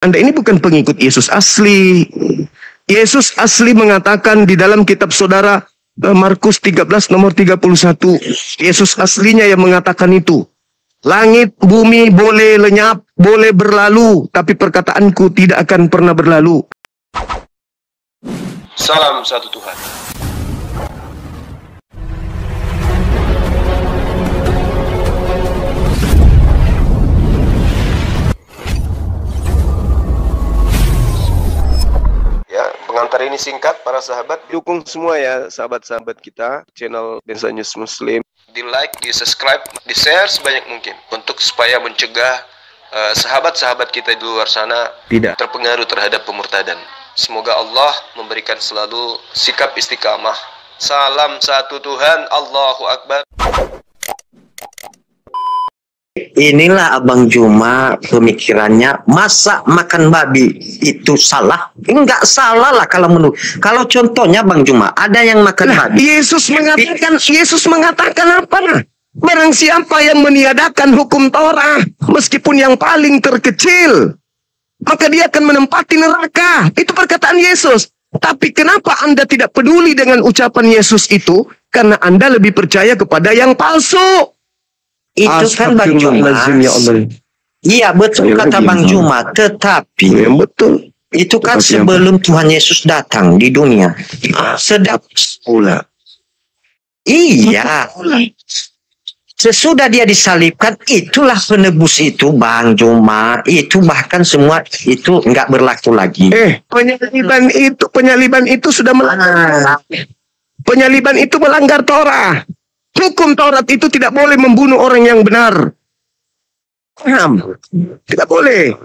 Anda ini bukan pengikut Yesus asli. Yesus asli mengatakan di dalam kitab saudara Markus 13 nomor 31. Yesus aslinya yang mengatakan itu. Langit, bumi boleh lenyap, boleh berlalu, tapi perkataanku tidak akan pernah berlalu. Salam satu Tuhan. Ya, pengantar ini singkat para sahabat. Dukung semua ya sahabat-sahabat kita, channel Densa News Muslim. Di like, di subscribe, di share sebanyak mungkin untuk supaya mencegah sahabat-sahabat kita di luar sana Tidak terpengaruh terhadap pemurtadan. Semoga Allah memberikan selalu sikap istiqamah. Salam satu Tuhan, Allahu Akbar. Inilah Abang Juma pemikirannya, masa makan babi itu salah? Enggak salah lah kalau contohnya Bang Juma ada yang makan babi. Yesus mengatakan apa? Barang siapa yang meniadakan hukum Torah, meskipun yang paling terkecil, maka dia akan menempati neraka. Itu perkataan Yesus. Tapi kenapa Anda tidak peduli dengan ucapan Yesus itu? Karena Anda lebih percaya kepada yang palsu. Itu kan Bang Juma. Ya Allah. Iya betul kata Bang Juma. Tetapi Ya, betul. itu kan sebelum Tuhan Yesus datang di dunia. Sedap Pula. Iya. Sesudah dia disalibkan, itulah penebus itu Bang Juma. Itu bahkan semua itu enggak berlaku lagi. Penyaliban itu sudah melanggar. Penyaliban itu melanggar Torah. Hukum Taurat itu tidak boleh membunuh orang yang benar. Tidak boleh.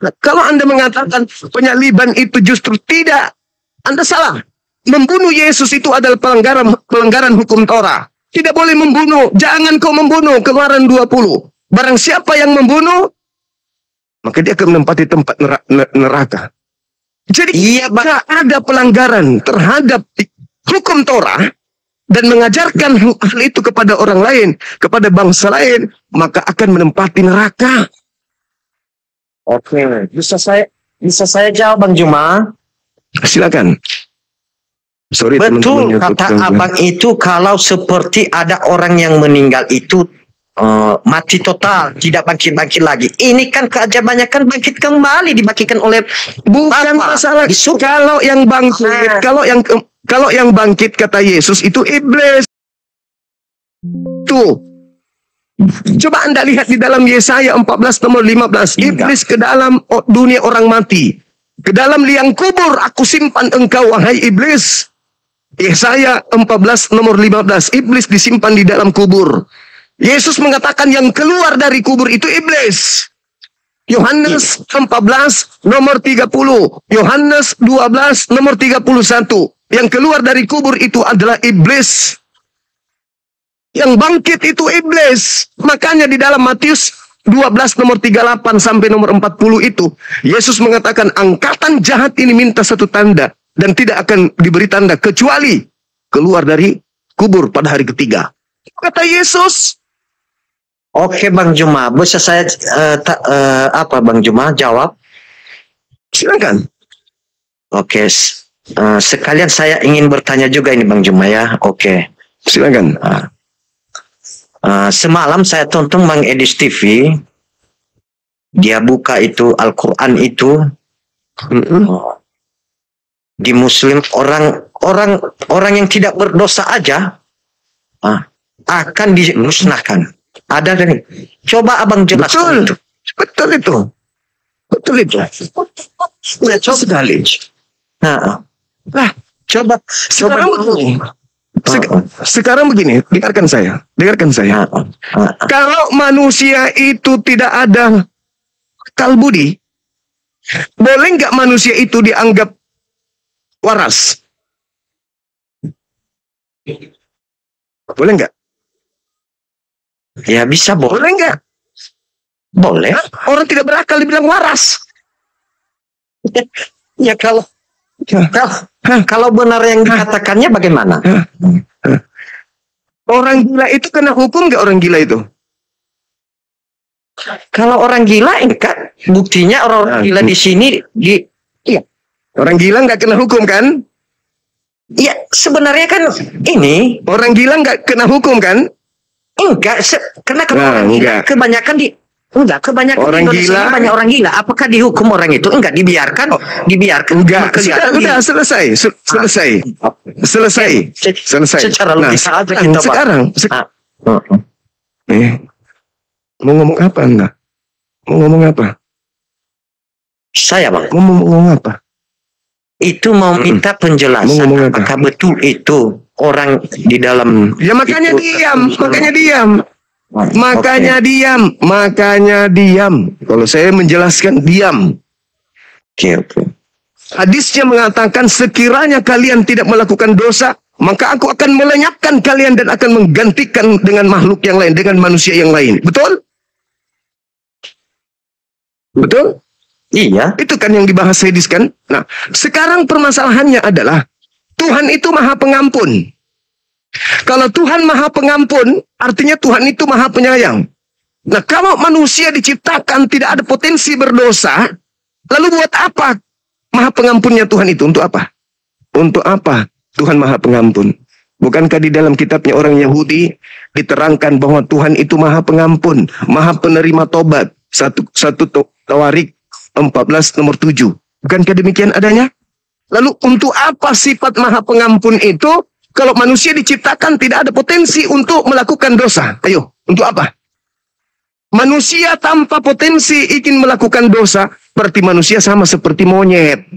Nah, kalau Anda mengatakan penyaliban itu justru tidak, Anda salah. Membunuh Yesus itu adalah pelanggaran hukum Torah. Tidak boleh membunuh. Jangan kau membunuh. Keluaran 20. Barang siapa yang membunuh, maka dia akan menempati tempat neraka. Jadi jika ada pelanggaran terhadap hukum Torah dan mengajarkan hal itu kepada orang lain, kepada bangsa lain, maka akan menempati neraka. Oke, bisa saya jawab Bang Juma? Silakan. Sorry, betul kata Abang itu, kalau seperti ada orang yang meninggal itu mati total, tidak bangkit-bangkit lagi. Ini kan keajaibannya kan bangkit kembali, dibangkitkan oleh bukan masalah. Kalau yang bangkit, kalau yang bangkit kata Yesus itu iblis. Tuh. Coba Anda lihat di dalam Yesaya 14 nomor 15. Iblis ke dalam dunia orang mati. Ke dalam liang kubur aku simpan engkau wahai iblis. Yesaya 14 nomor 15. Iblis disimpan di dalam kubur. Yesus mengatakan yang keluar dari kubur itu iblis. Yohanes 14 nomor 30. Yohanes 12 nomor 31. Yang keluar dari kubur itu adalah iblis. Yang bangkit itu iblis. Makanya di dalam Matius 12 nomor 38 sampai nomor 40 itu, Yesus mengatakan angkatan jahat ini minta satu tanda. Dan tidak akan diberi tanda kecuali keluar dari kubur pada hari ketiga. Kata Yesus. Oke Bang Juma, bisa saya apa Bang Juma jawab? Silakan. Oke, sekalian saya ingin bertanya juga ini Bang Juma ya. Oke. Silakan. Semalam saya tonton Bang Edis TV. Dia buka itu Al-Quran itu. Di Muslim orang yang tidak berdosa aja akan dimusnahkan. Ada nih. Coba Abang jelaskan itu. Betul itu. Coba sekali. Sekarang begini, dengarkan saya. Kalau manusia itu tidak ada akal budi, boleh nggak manusia itu dianggap waras? Boleh nggak? Ya bisa, boleh nggak? Boleh. Orang tidak berakal dibilang waras. Ya kalau benar yang dikatakannya bagaimana? Orang gila itu kena hukum nggak orang gila itu? Kalau orang gila enggak. Buktinya orang gila di sini iya. Orang gila nggak kena hukum kan? Iya, sebenarnya kan ini Orang gila nggak kena hukum kan? enggak karena orang gila kebanyakan kebanyakan orang di Indonesia gila, banyak orang gila. Apakah dihukum orang itu? Enggak, dibiarkan Enggak, sudah selesai. Secara logis aja kita, Pak. Sekarang mau ngomong apa Anda? Mau ngomong apa? Saya, Bang. Mau ngomong apa? Itu mau minta penjelasan apakah betul itu orang di dalam. Ya makanya diam. Kalau saya menjelaskan diam. Oke. Hadisnya mengatakan sekiranya kalian tidak melakukan dosa, maka aku akan melenyapkan kalian dan akan menggantikan dengan makhluk yang lain, dengan manusia yang lain. Betul? Betul? Iya. Itu kan yang dibahas hadis kan? Nah, sekarang permasalahannya adalah Tuhan itu maha pengampun. Kalau Tuhan maha pengampun, artinya Tuhan itu maha penyayang. Nah, kalau manusia diciptakan tidak ada potensi berdosa, lalu buat apa maha pengampunnya Tuhan itu? Untuk apa? Untuk apa Tuhan maha pengampun? Bukankah di dalam kitabnya orang Yahudi diterangkan bahwa Tuhan itu maha pengampun, maha penerima tobat. Satu Tawarik 14 nomor 7. Bukankah demikian adanya? Lalu untuk apa sifat maha pengampun itu kalau manusia diciptakan tidak ada potensi untuk melakukan dosa? Ayo, untuk apa? Manusia tanpa potensi ingin melakukan dosa, berarti manusia sama seperti monyet.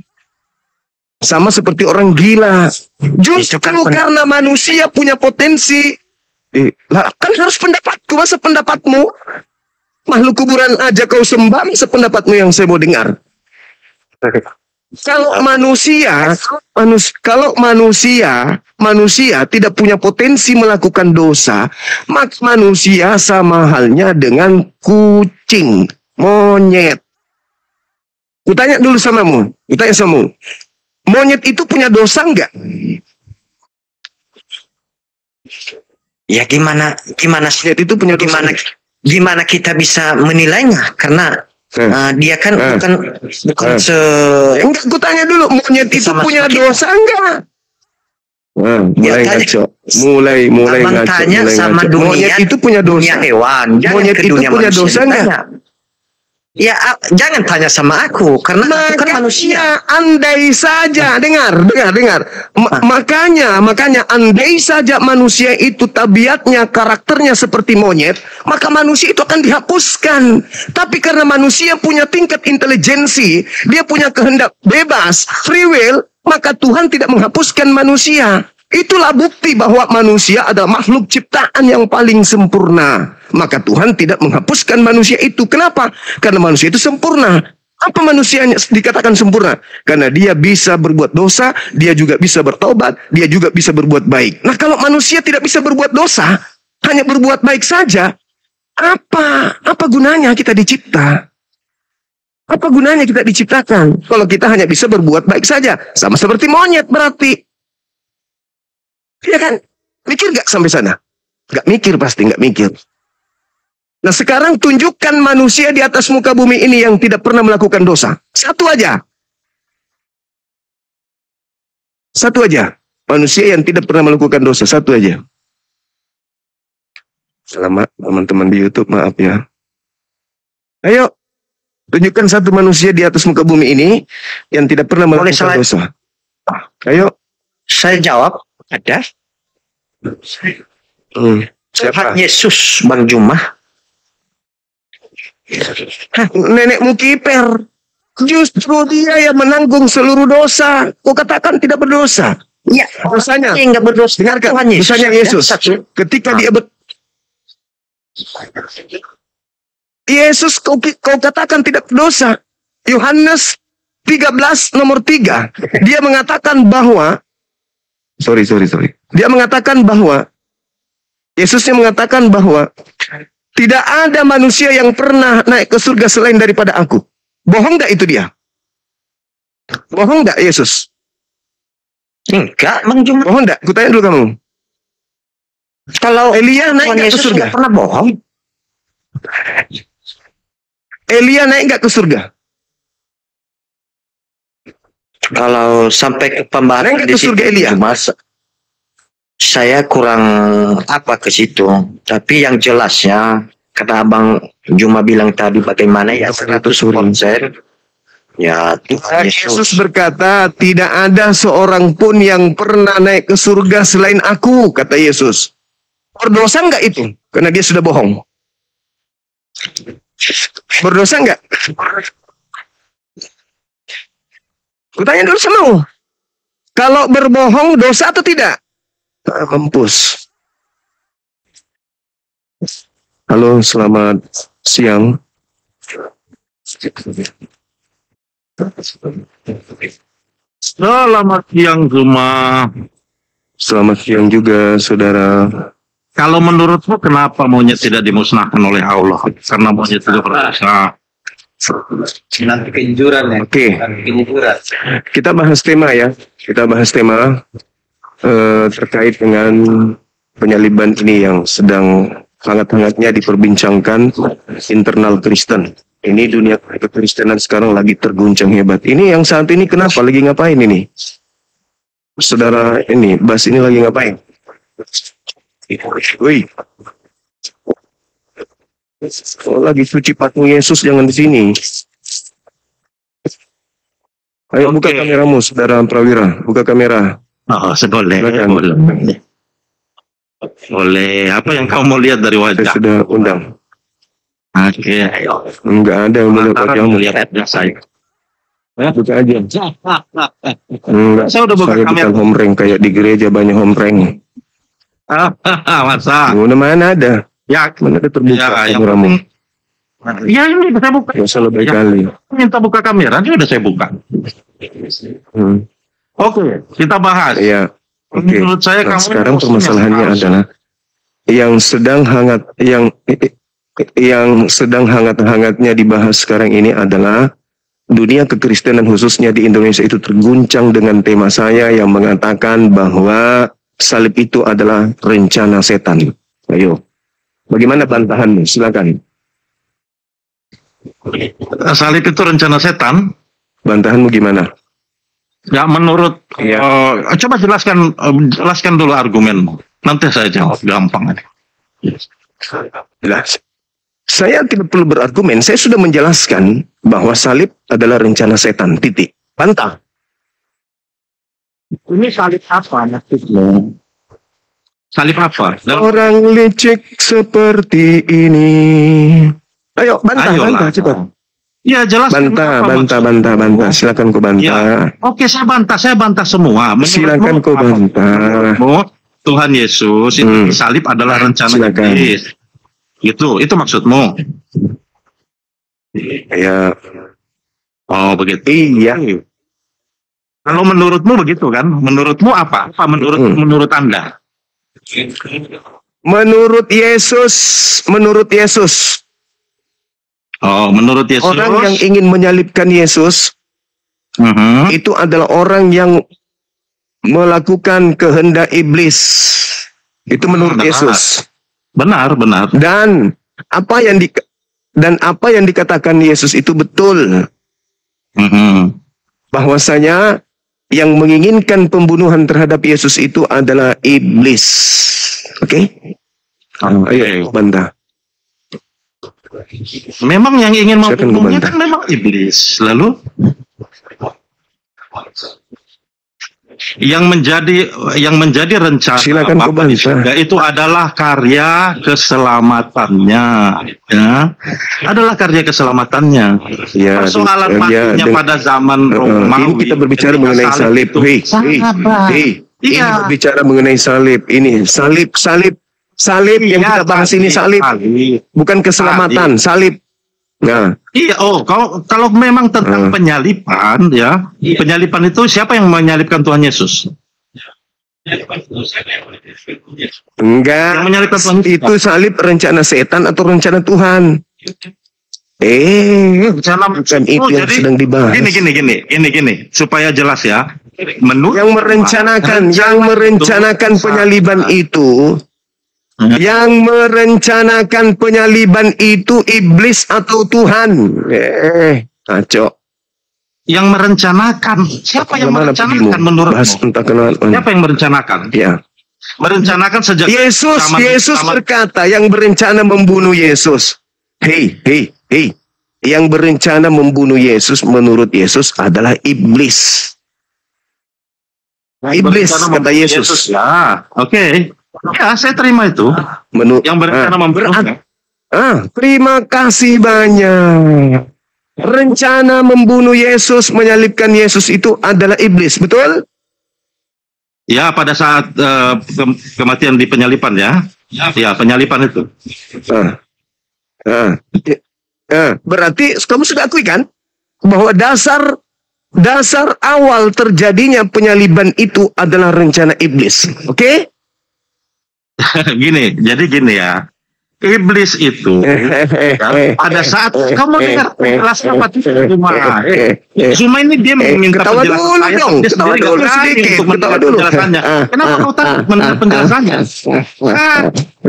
Sama seperti orang gila. Justru karena manusia punya potensi, kan harus pendapatku, masa pendapatmu? Makhluk kuburan aja kau sembah, sependapatmu yang saya mau dengar. Kalau manusia tidak punya potensi melakukan dosa, maka manusia sama halnya dengan kucing, monyet. Kutanya dulu samamu, monyet itu punya dosa enggak? Ya gimana Monyet itu punya dosa enggak? Gimana kita bisa menilainya? Karena dia kan bukan enggak, aku tanya dulu, monyet itu punya dosa enggak? Mulai ngaco. Mulai ngaco. Tanya sama dunia, monyet itu punya dosa. Dunia hewan. Monyet itu punya dosa enggak? Ya, jangan tanya sama aku karena aku kan manusia. Andai saja, dengar. Makanya andai saja manusia itu tabiatnya, karakternya seperti monyet, maka manusia itu akan dihapuskan. Tapi karena manusia punya tingkat intelijensi, dia punya kehendak bebas, free will, maka Tuhan tidak menghapuskan manusia. Itulah bukti bahwa manusia adalah makhluk ciptaan yang paling sempurna. Maka Tuhan tidak menghapuskan manusia itu. Kenapa? Karena manusia itu sempurna. Apa manusianya dikatakan sempurna? Karena dia bisa berbuat dosa, dia juga bisa bertobat, dia juga bisa berbuat baik. Nah, kalau manusia tidak bisa berbuat dosa, hanya berbuat baik saja, apa gunanya kita dicipta? Apa gunanya kita diciptakan? Kalau kita hanya bisa berbuat baik saja, sama seperti monyet berarti. Iya kan? Mikir gak sampai sana? Gak mikir pasti, gak mikir. Nah, sekarang tunjukkan manusia di atas muka bumi ini yang tidak pernah melakukan dosa. Satu aja. Manusia yang tidak pernah melakukan dosa. Satu aja. Selamat teman-teman di YouTube, maaf ya. Ayo, tunjukkan satu manusia di atas muka bumi ini yang tidak pernah melakukan dosa. Ayo. Saya jawab, ada. Siapa? Yesus, Bang Juma. Nenekmu kiper. Justru dia yang menanggung seluruh dosa. Kau katakan tidak berdosa. Ya, dosanya. Yang nggak berdosa. Dengarkan, dosanya Yesus. Ketika dia Yesus kau katakan tidak berdosa. Yohanes 13 nomor 3. Dia mengatakan bahwa Sorry. Dia mengatakan bahwa Yesusnya mengatakan bahwa tidak ada manusia yang pernah naik ke surga selain daripada aku. Bohong nggak itu dia? Bohong nggak Yesus? Enggak, Bang Juma. Bohong nggak? Kutanya dulu kamu. Kalau Elia naik ke surga? Pernah bohong. Elia naik nggak ke surga? Kalau sampai ke Naik pembahasan nggak di ke surga situ, Elia? Mas, saya kurang apa ke situ. Tapi yang jelasnya, kata Abang Juma bilang tadi bagaimana ya 100%. Ya Tuhan Dan Yesus. Yesus berkata, tidak ada seorang pun yang pernah naik ke surga selain aku, kata Yesus. Berdosa nggak itu? Karena dia sudah bohong. Berdosa nggak? Kutanya dulu sama lu. Kalau berbohong dosa atau tidak? Mampus. Halo, selamat siang. Selamat siang Zuma. Selamat siang juga, saudara. Kalau menurutmu kenapa monyet tidak dimusnahkan oleh Allah? Karena monyet tidak berdosa. Nanti kejujuran ya. Oke. Kejujuran. Kita bahas tema ya. Kita bahas tema terkait dengan penyaliban ini yang sedang hangat-hangatnya diperbincangkan internal Kristen. Ini dunia kekristenan sekarang lagi terguncang hebat. Ini yang saat ini kenapa? Lagi ngapain ini? Saudara ini, Bas ini lagi ngapain? Wih. Oh, lagi cuci patung Yesus, jangan di sini. Ayo buka kameramu, saudara Prawira. Buka kamera. Oh, boleh. Silakan. Boleh. Boleh. Apa yang kamu mau lihat dari Saya wajah? sudah undang. Oke. Enggak ada yang melihat wajahmu. Lihat saya. Buka aja. Enggak. Saya udah buka Saya kamera. bukan homreng kayak di gereja banyak homreng. Masa? Mana ada? Ya, Mana ada terbuka ya, yang kameramu? penting. Ya ini saya buka. Gak usah lebih Ya. kali. Minta buka kamera, ini udah saya buka. Oke, kita bahas. Iya. Oke. Menurut saya Nah, kamu sekarang ini permasalahannya harus- adalah yang sedang hangat-hangatnya dibahas sekarang ini adalah dunia kekristenan khususnya di Indonesia itu terguncang dengan tema saya yang mengatakan bahwa salib itu adalah rencana setan. Ayo. Bagaimana bantahanmu? Silakan. Salib itu rencana setan. Bantahanmu gimana? Ya menurut Iya. coba jelaskan dulu argumenmu. Nanti saya jawab gampang ini. Jelas. Saya tidak perlu berargumen. Saya sudah menjelaskan bahwa salib adalah rencana setan. Titik. Bantah. Ini salib apa maksudnya? Salib apa? Orang licik seperti ini. Ayo, bantah, Ayolah. bantah, cepat. Ya jelas. Bantah. Silakan kau bantah. Ya. Oke, saya bantah semua. Silakan kau bantah. Menurutmu, Tuhan Yesus itu salib adalah rencana Silakan. iblis. Itu maksudmu. Ya, Oh, begitu. iya. Kalau menurutmu begitu kan? Menurutmu apa? Apa menurut Anda? Menurut Yesus. Oh, menurut Yesus. Orang yang ingin menyalibkan Yesus Mhm. itu adalah orang yang melakukan kehendak iblis. Itu menurut Benar. Yesus. Benar. Dan apa yang dikatakan Yesus itu betul. Mhm. Bahwasanya yang menginginkan pembunuhan terhadap Yesus itu adalah iblis. Oke? Ayo, bantah. Memang yang ingin Silakan membunuhnya membantah. kan memang iblis. Lalu yang menjadi rencana Silakan kau Bapa di bantah. surga itu adalah karya keselamatannya, ya, adalah karya keselamatannya. Ya, Persoalan matinya pada zaman Romawi. ini kita berbicara ketika mengenai salib. itu Hei, sahabat. ini Iya. berbicara mengenai salib. Ini salib yang Iya, kita bahas ini salib, bukan keselamatan, salib. Nah, Iya, kalau memang tentang penyalipan, ya, penyalipan itu siapa yang menyalibkan Tuhan Yesus? enggak. Yang menyalibkan Tuhan Yesus. Itu salib rencana setan atau rencana Tuhan? Bukan itu yang sedang dibahas. Gini, supaya jelas ya. Yang merencanakan penyaliban itu Yang merencanakan penyaliban itu iblis atau Tuhan? Ngaco. Yang merencanakan. Siapa yang merencanakan menurutmu? Siapa yang merencanakan? Ya. Merencanakan sejak Yesus berkata yang berencana membunuh Yesus. Hei. Yang berencana membunuh Yesus menurut Yesus adalah iblis. Iblis kata Yesus. Ya, oke. Ya, saya terima itu. Yang berencana membunuhnya. Terima kasih banyak. Rencana membunuh Yesus, menyalibkan Yesus itu adalah iblis, betul? Ya, pada saat kematian di penyalipan ya. Ya, penyalipan itu. Berarti kamu sudah akui kan bahwa dasar awal terjadinya penyaliban itu adalah rencana iblis. Oke? Jadi gini ya. Iblis itu pada saat kamu dengar penjelasan apa cuma ini dia meminta penjelasan ketawa dulu sedikit. Kenapa kau takut mendengar penjelasannya?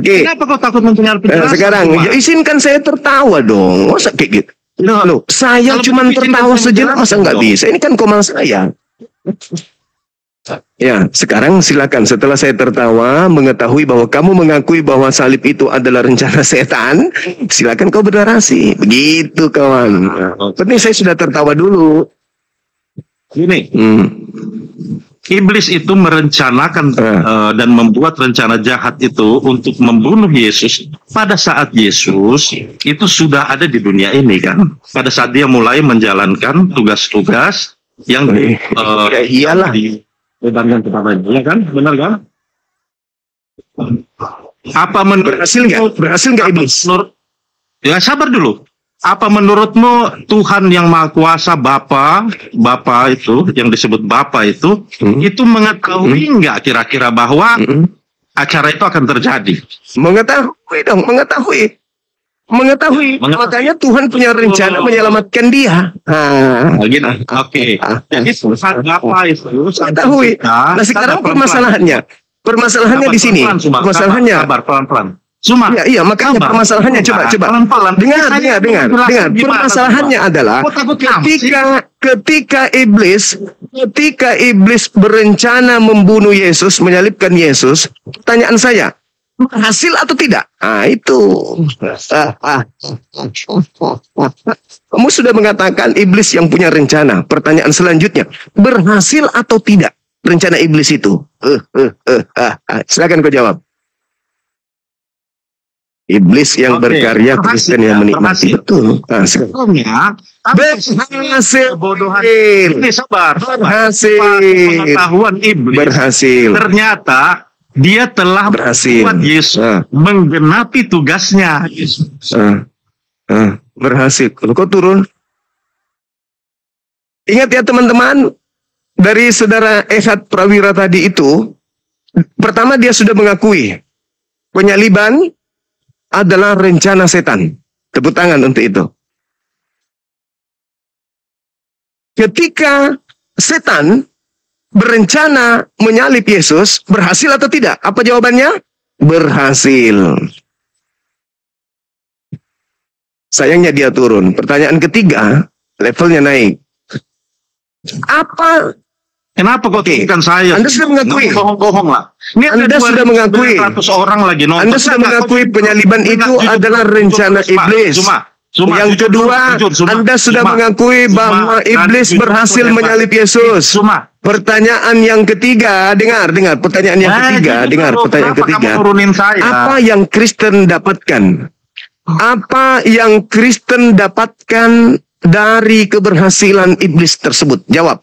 Kenapa kau takut mendengar penjelasannya? Sekarang ya izinkan saya tertawa dong. Masa kayak gitu? Loh, saya cuma tertawa sejenak, masa nggak bisa? Ini kan komang saya. Ya, sekarang silakan setelah saya tertawa mengetahui bahwa kamu mengakui bahwa salib itu adalah rencana setan, silakan kau bernarasi. Begitu kawan. Penting saya sudah tertawa dulu. Gini, iblis itu merencanakan dan membuat rencana jahat itu untuk membunuh Yesus pada saat Yesus itu sudah ada di dunia ini kan. Pada saat dia mulai menjalankan tugas-tugas yang iyalah. Bebankan kepadanya, ya kan? Benar kan? Berhasil nggak iblis? Ya sabar dulu. Apa menurutmu Tuhan yang Maha Kuasa Bapa itu yang disebut Bapa itu mengetahui nggak kira-kira bahwa acara itu akan terjadi? Mengetahui dong, mengetahui. Makanya Tuhan punya rencana menyelamatkan dia. Oke. Jadi Tuhan Bapa itu mengetahui. Nah sekarang permasalahannya di sini. Permasalahannya. Pelan-pelan. Iya, makanya permasalahannya coba. Dengar. Permasalahannya adalah ketika iblis berencana membunuh Yesus, menyalibkan Yesus, pertanyaan saya, berhasil atau tidak? Itu. Kamu sudah mengatakan iblis yang punya rencana. Pertanyaan selanjutnya, berhasil atau tidak rencana iblis itu? Silakan kau jawab. Iblis yang berkarya, Kristen yang menikmati. Betul. Berhasil. Pengetahuan iblis. Berhasil. Ternyata dia telah membuat Yesus menggenapi tugasnya. Berhasil. Kalau kau turun. Ingat ya teman-teman, dari saudara Ehad Prawira tadi itu, pertama dia sudah mengakui penyaliban adalah rencana setan. Tepuk tangan untuk itu. Ketika setan berencana menyalib Yesus, berhasil atau tidak? Apa jawabannya? Berhasil. Sayangnya dia turun. Pertanyaan ketiga, levelnya naik. Kenapa kau tunjukkan saya? Anda sudah mengakui. Bohong-bohong lah. Anda sudah mengakui. Orang lagi nonton. Anda sudah mengakui penyaliban itu adalah rencana iblis. Yang kedua, Anda sudah mengakui bahwa iblis berhasil menyalib Yesus. Pertanyaan yang ketiga, dengar. Pertanyaan yang ketiga, apa yang Kristen dapatkan? Apa yang Kristen dapatkan dari keberhasilan iblis tersebut? Jawab.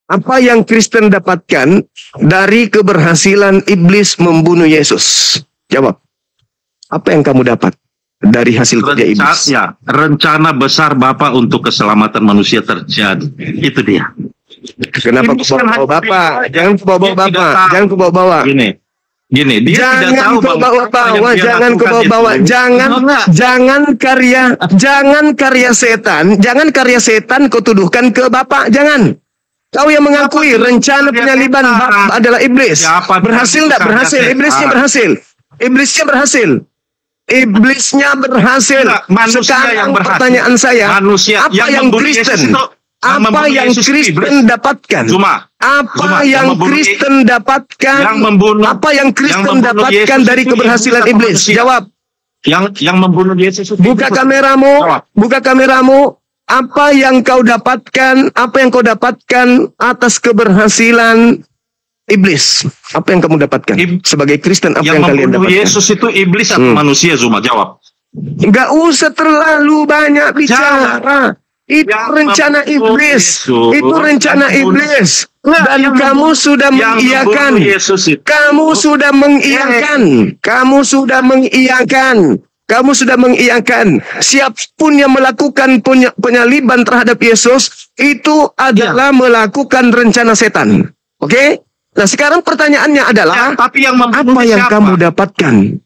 Apa yang Kristen dapatkan dari keberhasilan iblis membunuh Yesus? Jawab. Apa yang kamu dapat dari hasil kerja iblis? Rencana besar Bapa untuk keselamatan manusia terjadi. Itu dia. Kenapa kau bawa Bapak? Jangan kau bawa Bapak. Jangan kau bawa. Gini, dia tidak tahu jangan kau bawa. Jangan karya setan kau tuduhkan ke Bapak. Jangan. Kau yang mengakui rencana penyaliban adalah iblis. Berhasil enggak? Berhasil. Iblisnya berhasil. Iblisnya berhasil. Iblisnya berhasil. Sekarang pertanyaan saya, apa yang Kristen? Apa yang Kristen dapatkan? Apa yang Kristen dapatkan? Apa yang Kristen dapatkan dari keberhasilan iblis? Jawab. Yang membunuh Yesus. Buka kameramu. Buka kameramu. Apa yang kau dapatkan? Apa yang kau dapatkan atas keberhasilan iblis? Apa yang kamu dapatkan sebagai Kristen? Apa yang kalian dapatkan? Yesus itu iblis atau manusia? Zuma, jawab. Enggak usah terlalu banyak bicara. Itu rencana iblis. Itu rencana iblis. Dan kamu sudah mengiyakan. Kamu sudah mengiyakan. Kamu sudah mengiyakan. Kamu sudah mengiyakan. Siapapun yang melakukan penyaliban terhadap Yesus itu adalah melakukan rencana setan. Oke? Nah, sekarang pertanyaannya adalah, tapi yang apa yang kamu dapatkan?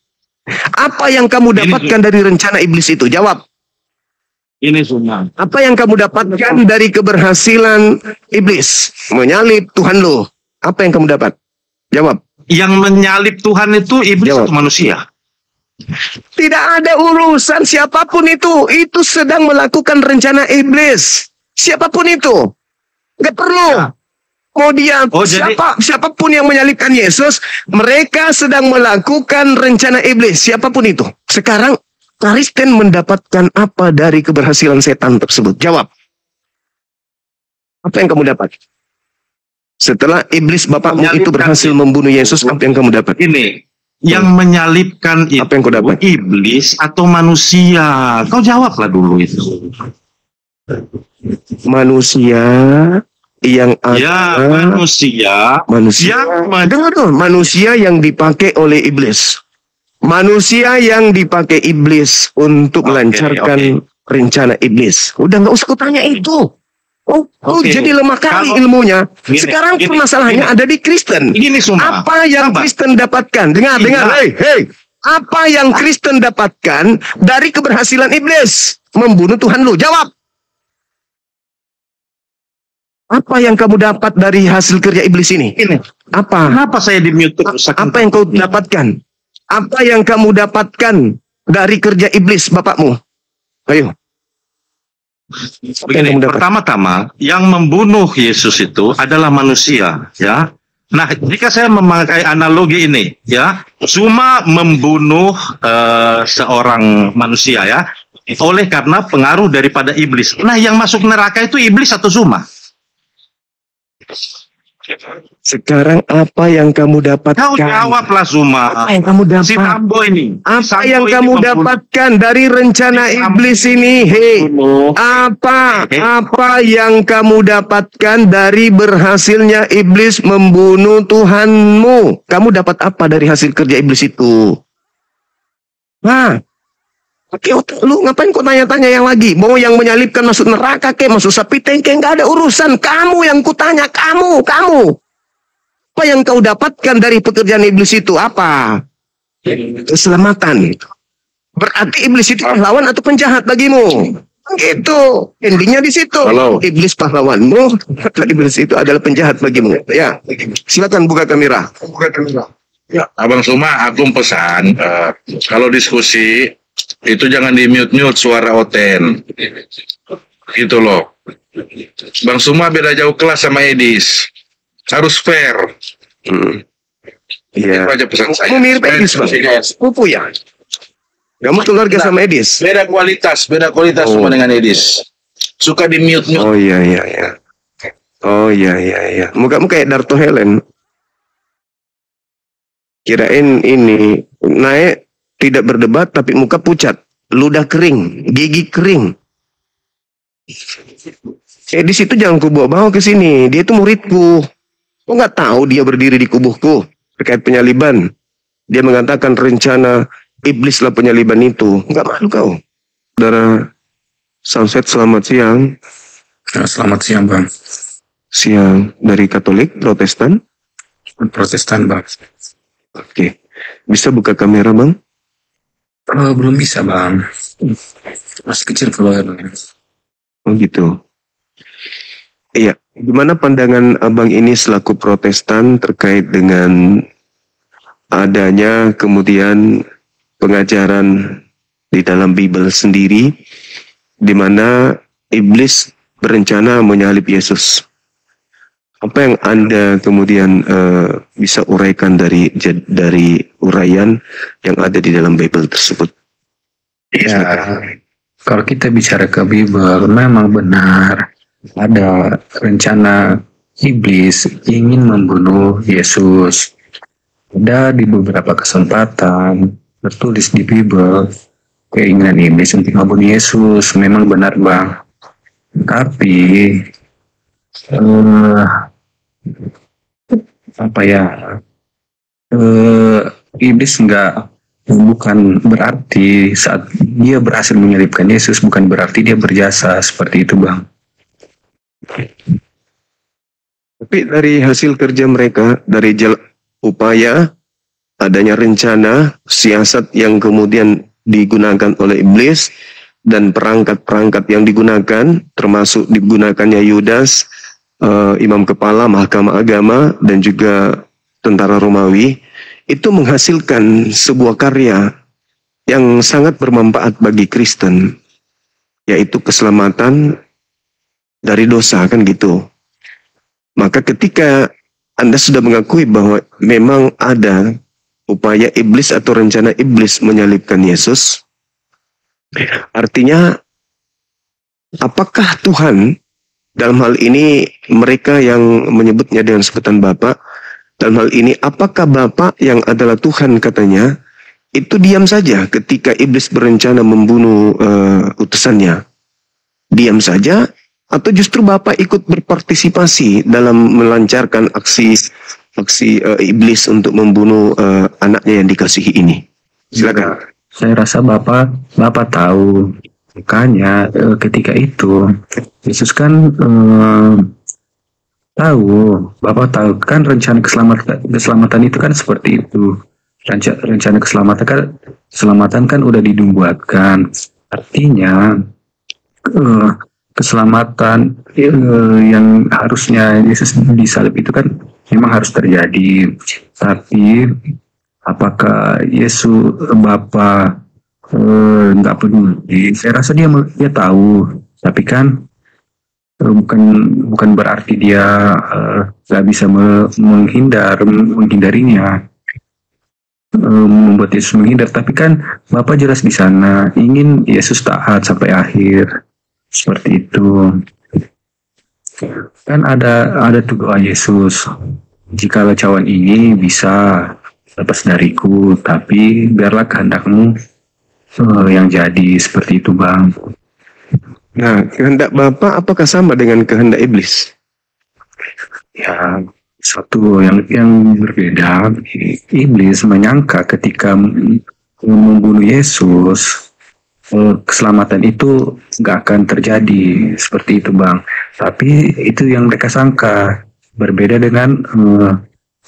Apa yang kamu dapatkan dari rencana iblis itu? Jawab. Ini Zuma. Apa yang kamu dapatkan dari keberhasilan iblis menyalib Tuhan lo? Apa yang kamu dapat? Jawab. Yang menyalib Tuhan itu iblis atau manusia? Tidak ada urusan siapapun itu. Itu sedang melakukan rencana iblis. Siapapun itu. Nggak perlu. Mau dia siapapun yang menyalibkan Yesus, mereka sedang melakukan rencana iblis. Siapapun itu. Sekarang Kristen mendapatkan apa dari keberhasilan setan tersebut? Jawab. Apa yang kamu dapat? Setelah iblis bapakmu itu berhasil membunuh Yesus, apa yang kamu dapat? Ini. Yang menyalibkan itu apa yang kau dapat? Iblis atau manusia? Kau jawablah dulu itu. Manusia yang ada, manusia yang dipakai oleh iblis. Manusia yang dipakai iblis untuk melancarkan rencana iblis. Udah nggak usah kutanya itu. Jadi lemah kali ilmunya. Sekarang permasalahannya ada di Kristen. Apa yang Kristen dapatkan? Dengar. Hey. Apa yang Kristen dapatkan dari keberhasilan iblis membunuh Tuhan lu? Jawab. Apa yang kamu dapat dari hasil kerja iblis ini? Apa? Kenapa saya di-mute? Apa yang kau dapatkan? Apa yang kamu dapatkan dari kerja iblis bapakmu? Ayo. Begini, pertama-tama yang membunuh Yesus itu adalah manusia, ya. Nah, jika saya memakai analogi ini, ya, Zuma membunuh seorang manusia, ya, oleh karena pengaruh daripada iblis. Nah, yang masuk neraka itu iblis atau Zuma? Sekarang apa yang kamu dapatkan? Kau jawablah Zuma. Apa yang kamu dapat? Si Sambo ini. Apa yang kamu dapatkan dari rencana iblis ini? Hei, apa yang kamu dapatkan dari berhasilnya iblis membunuh Tuhanmu? Kamu dapat apa dari hasil kerja iblis itu? Pakai otak lu, ngapain kau tanya-tanya yang lagi? Mau yang menyalibkan masuk neraka ke, masuk sapi tengke, nggak ada urusan. Kamu yang kutanya, kamu. Apa yang kau dapatkan dari pekerjaan iblis itu? Apa? Keselamatan. Berarti iblis itu pahlawan atau penjahat bagimu? Gitu. Endingnya di situ. Iblis pahlawanmu, iblis itu adalah penjahat bagimu. Ya, silakan buka kamera. Ya, Abang Zuma, aku pesan kalau diskusi itu jangan di mute suara Oten. Gitu loh. Bang Zuma beda jauh kelas sama Edis. Harus fair. Iya. Itu aja pesan saya. Kamu mirip Edis, Bang. Pupu ya? Kamu keluarga sama Edis? Beda kualitas semua dengan Edis. Suka di mute. Oh iya. Muka-muka kayak Darto Helen. Kirain ini naik tidak berdebat tapi muka pucat, ludah kering, gigi kering. Di situ jangan ku bawa ke sini. Dia itu muridku. Kok nggak tahu dia berdiri di kubuhku terkait penyaliban? Dia mengatakan rencana iblislah penyaliban itu. Nggak malu kau? Saudara Sunset, selamat siang. Selamat siang, Bang. Siang. Dari Katolik, Protestan? Protestan, Bang. Oke. Bisa buka kamera, Bang? Belum bisa, Bang. Masih kecil keluarnya. Oh gitu. Iya, gimana pandangan abang ini selaku Protestan terkait dengan adanya kemudian pengajaran di dalam Bible sendiri, di mana iblis berencana menyalib Yesus? Apa yang Anda kemudian bisa uraikan dari uraian yang ada di dalam Bible tersebut? Ya, kalau kita bicara ke Bible, memang benar ada rencana iblis ingin membunuh Yesus. Ada di beberapa kesempatan tertulis di Bible keinginan iblis untuk membunuh Yesus. Memang benar, Bang. Tapi iblis bukan berarti saat dia berhasil menyalibkan Yesus bukan berarti dia berjasa seperti itu, Bang. Tapi dari hasil kerja mereka, dari upaya adanya rencana, siasat yang kemudian digunakan oleh iblis, dan perangkat-perangkat yang digunakan, termasuk digunakannya Yudas, imam kepala mahkamah agama, dan juga tentara Romawi, itu menghasilkan sebuah karya yang sangat bermanfaat bagi Kristen, yaitu keselamatan dari dosa, kan gitu. Maka ketika Anda sudah mengakui bahwa memang ada upaya iblis atau rencana iblis menyalibkan Yesus, artinya apakah Tuhan, dalam hal ini mereka yang menyebutnya dengan sebutan Bapa, dalam hal ini apakah Bapa yang adalah Tuhan katanya, itu diam saja ketika iblis berencana membunuh utusannya? Diam saja? Atau justru Bapak ikut berpartisipasi dalam melancarkan aksi iblis untuk membunuh anaknya yang dikasihi ini? Silakan. Saya rasa Bapak tahu. Makanya ketika itu Yesus kan tahu, Bapak tahu kan rencana keselamatan itu kan seperti itu. Rencana keselamatan kan udah dibuatkan. Artinya keselamatan yang harusnya Yesus disalib itu kan memang harus terjadi. Tapi apakah Yesus Bapa nggak peduli? Saya rasa dia tahu. Tapi kan bukan berarti dia nggak bisa menghindarinya, membuat Yesus menghindar. Tapi kan Bapa jelas di sana ingin Yesus taat sampai akhir. Seperti itu. Kan ada doa Yesus. Jikalau cawan ini bisa lepas dariku, tapi biarlah kehendakmu yang jadi, seperti itu, Bang. Nah, kehendak Bapa apakah sama dengan kehendak iblis? Ya, suatu yang berbeda. Iblis menyangka ketika membunuh Yesus, keselamatan itu nggak akan terjadi, seperti itu, Bang. Tapi itu yang mereka sangka. Berbeda dengan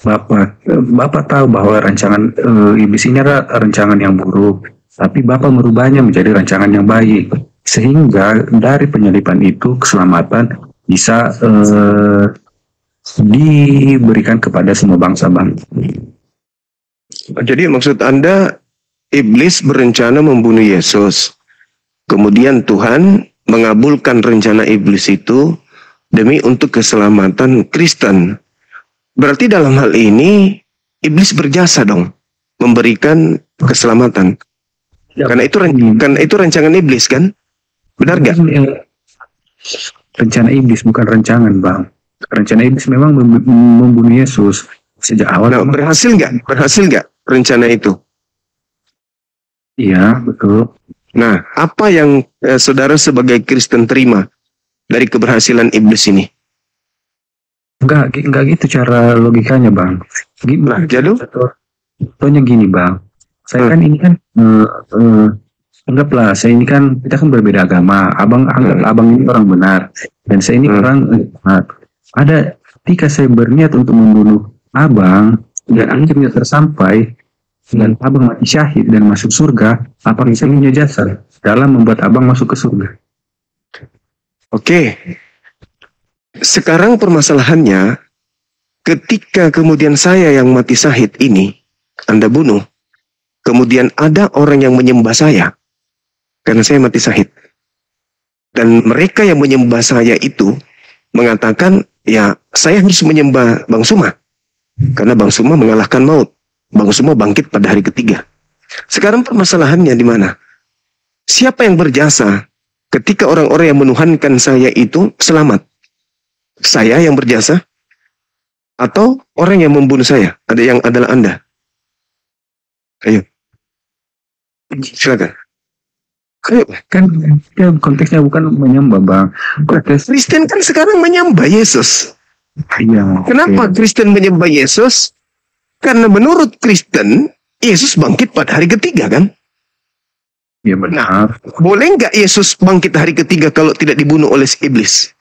Bapak tahu bahwa rancangan iblis ini adalah rancangan yang buruk, tapi Bapak merubahnya menjadi rancangan yang baik, sehingga dari penyaliban itu keselamatan bisa diberikan kepada semua bangsa, Bang. Jadi maksud Anda, iblis berencana membunuh Yesus. Kemudian Tuhan mengabulkan rencana iblis itu demi untuk keselamatan Kristen. Berarti dalam hal ini iblis berjasa dong memberikan keselamatan. Ya, karena itu rancangan iblis, kan? Benar nggak? Rencana iblis bukan rancangan, Bang. Rencana iblis memang membunuh Yesus sejak awal. Nah, berhasil nggak rencana itu? Iya, betul. Nah, apa yang saudara sebagai Kristen terima dari keberhasilan iblis ini? Enggak gitu cara logikanya, Bang. Nah, jadi contohnya gini, Bang. Saya kan ini kan anggaplah saya ini kan, kita kan berbeda agama. Abang ini orang benar dan saya ini orang ada ketika saya berniat untuk membunuh Abang dan akhirnya tersampai dan Abang mati syahid dan masuk surga, apakah saya punya jasa dalam membuat Abang masuk ke surga? Oke. Sekarang permasalahannya, ketika kemudian saya yang mati syahid ini, Anda bunuh, kemudian ada orang yang menyembah saya, karena saya mati syahid. Dan mereka yang menyembah saya itu mengatakan, ya saya harus menyembah Bang Suma. Karena Bang Suma mengalahkan maut. Bang Suma bangkit pada hari ketiga. Sekarang permasalahannya di mana? Siapa yang berjasa ketika orang-orang yang menuhankan saya itu selamat? Saya yang berjasa? Atau orang yang membunuh saya? Ada yang adalah Anda? Ayo. Silakan. Ayo. Kan konteksnya bukan menyembah, Bang. Konteks Kristen kan sekarang menyembah Yesus. iya. Kenapa Kristen menyembah Yesus? Karena menurut Kristen, Yesus bangkit pada hari ketiga kan? Iya benar. Boleh nggak Yesus bangkit hari ketiga kalau tidak dibunuh oleh si iblis?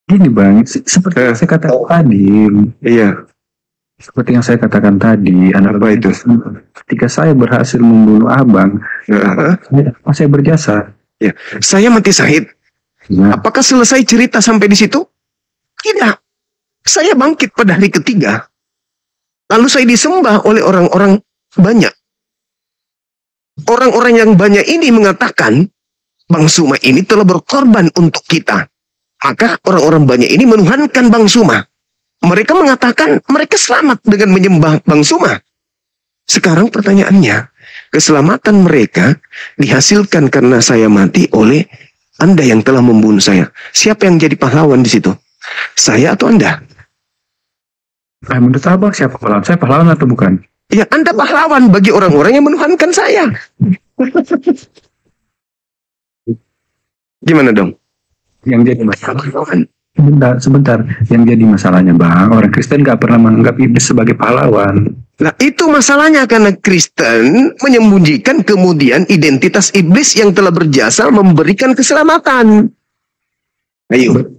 Gini, Bang, seperti yang saya katakan tadi, Iya. seperti yang saya katakan tadi, Apa itu? ketika saya berhasil membunuh Abang, saya berjasa. Saya mati syahid. Ya, Apakah selesai cerita sampai di situ? Tidak. Saya bangkit pada hari ketiga. Lalu saya disembah oleh orang-orang banyak. Orang-orang yang banyak ini mengatakan, Bang Suma ini telah berkorban untuk kita. Maka orang-orang banyak ini menuhankan Bang Suma. Mereka mengatakan mereka selamat dengan menyembah Bang Suma. Sekarang pertanyaannya, keselamatan mereka dihasilkan karena saya mati oleh Anda yang telah membunuh saya. Siapa yang jadi pahlawan di situ? Saya atau Anda? menurut Abang siapa pahlawan? Saya pahlawan atau bukan? Ya, Anda pahlawan bagi orang-orang yang menuhankan saya. Gimana dong? Yang jadi masalah. Pahlawan. Sebentar. Yang jadi masalahnya, Bang, orang Kristen nggak pernah menganggap iblis sebagai pahlawan. Nah, itu masalahnya karena Kristen menyembunyikan kemudian identitas iblis yang telah berjasa memberikan keselamatan. Ayo.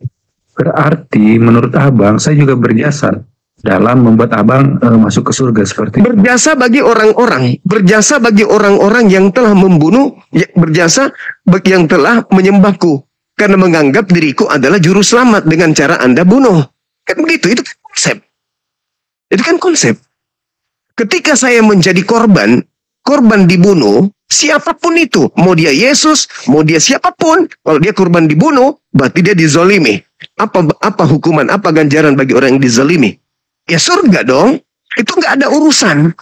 Berarti menurut Abang, saya juga berjasa dalam membuat Abang masuk ke surga seperti itu. Berjasa bagi orang-orang, berjasa bagi orang-orang yang telah membunuh, berjasa bagi yang telah menyembahku karena menganggap diriku adalah juru selamat dengan cara Anda bunuh. Kan begitu, itu kan konsep. Itu kan konsep. Ketika saya menjadi korban dibunuh, siapapun itu, mau dia Yesus, mau dia siapapun, kalau dia korban dibunuh, berarti dia dizolimi. Apa hukuman, apa ganjaran bagi orang yang dizolimi? Ya surga dong. Itu nggak ada urusan.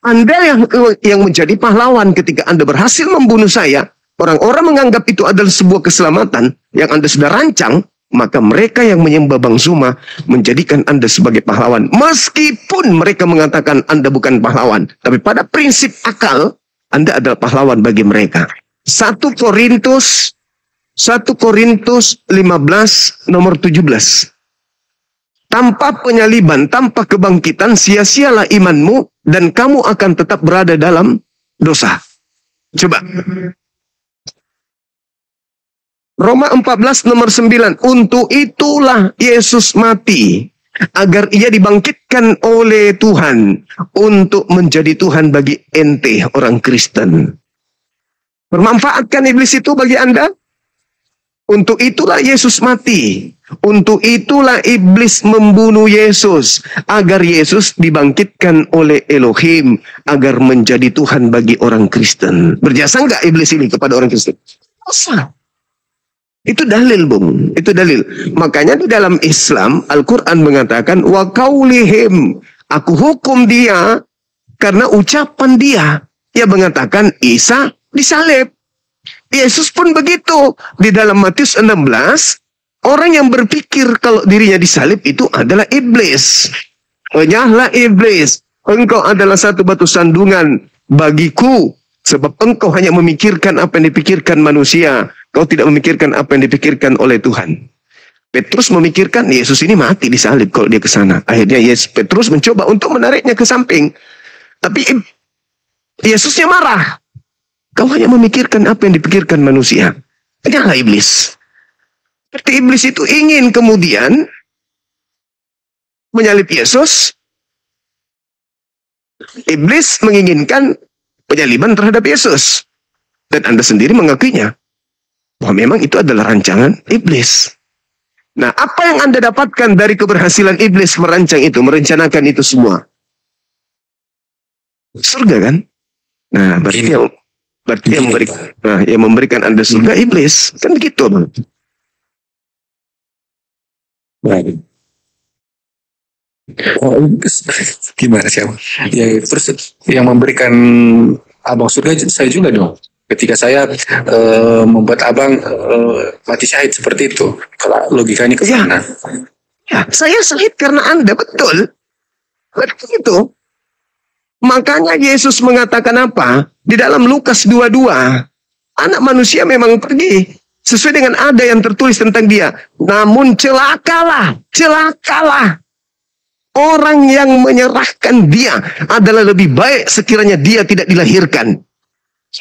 Anda yang menjadi pahlawan ketika Anda berhasil membunuh saya, orang-orang menganggap itu adalah sebuah keselamatan yang Anda sudah rancang, maka mereka yang menyembah Bang Suma menjadikan Anda sebagai pahlawan. Meskipun mereka mengatakan Anda bukan pahlawan, tapi pada prinsip akal, Anda adalah pahlawan bagi mereka. 1 Korintus 15 nomor 17. Tanpa penyaliban, tanpa kebangkitan, sia-sialah imanmu dan kamu akan tetap berada dalam dosa. Coba. Roma 14 nomor 9. Untuk itulah Yesus mati, agar ia dibangkitkan oleh Tuhan untuk menjadi Tuhan bagi ente orang Kristen. Bermanfaatkah iblis itu bagi Anda? Untuk itulah Yesus mati. Untuk itulah iblis membunuh Yesus, agar Yesus dibangkitkan oleh Elohim, agar menjadi Tuhan bagi orang Kristen. Berjasa nggak iblis ini kepada orang Kristen? Masa? Itu dalil, Bung. Itu dalil. Makanya di dalam Islam, Al-Quran mengatakan, wa qaulihim, aku hukum dia karena ucapan dia. Dia mengatakan Isa disalib. Yesus pun begitu. Di dalam Matius 16, orang yang berpikir kalau dirinya disalib itu adalah iblis. Enyahlah iblis, engkau adalah satu batu sandungan bagiku, sebab engkau hanya memikirkan apa yang dipikirkan manusia. Kau tidak memikirkan apa yang dipikirkan oleh Tuhan. Petrus memikirkan Yesus ini mati disalib kalau dia ke sana. Akhirnya Petrus mencoba untuk menariknya ke samping. Tapi Yesusnya marah. Kau hanya memikirkan apa yang dipikirkan manusia. Inilah iblis. Seperti iblis itu ingin kemudian menyalib Yesus. Iblis menginginkan penyaliban terhadap Yesus. Dan Anda sendiri mengakuinya. bahwa memang itu adalah rancangan iblis. Nah, apa yang Anda dapatkan dari keberhasilan iblis merancang itu, merencanakan itu semua? Surga kan? Nah, berarti yang memberikan Anda surga iblis. Kan begitu, Bang. Baik. Oh, gimana sih, Abang? Ya, terus yang memberikan Abang surga saya juga dong. Ketika saya membuat Abang mati syahid seperti itu. Kalau logikanya ke sana. Ya, saya syahid karena Anda, betul. Betul itu. Makanya Yesus mengatakan apa? Di dalam Lukas 22, anak manusia memang pergi sesuai dengan ada yang tertulis tentang dia. Namun celakalah orang yang menyerahkan dia adalah lebih baik sekiranya dia tidak dilahirkan.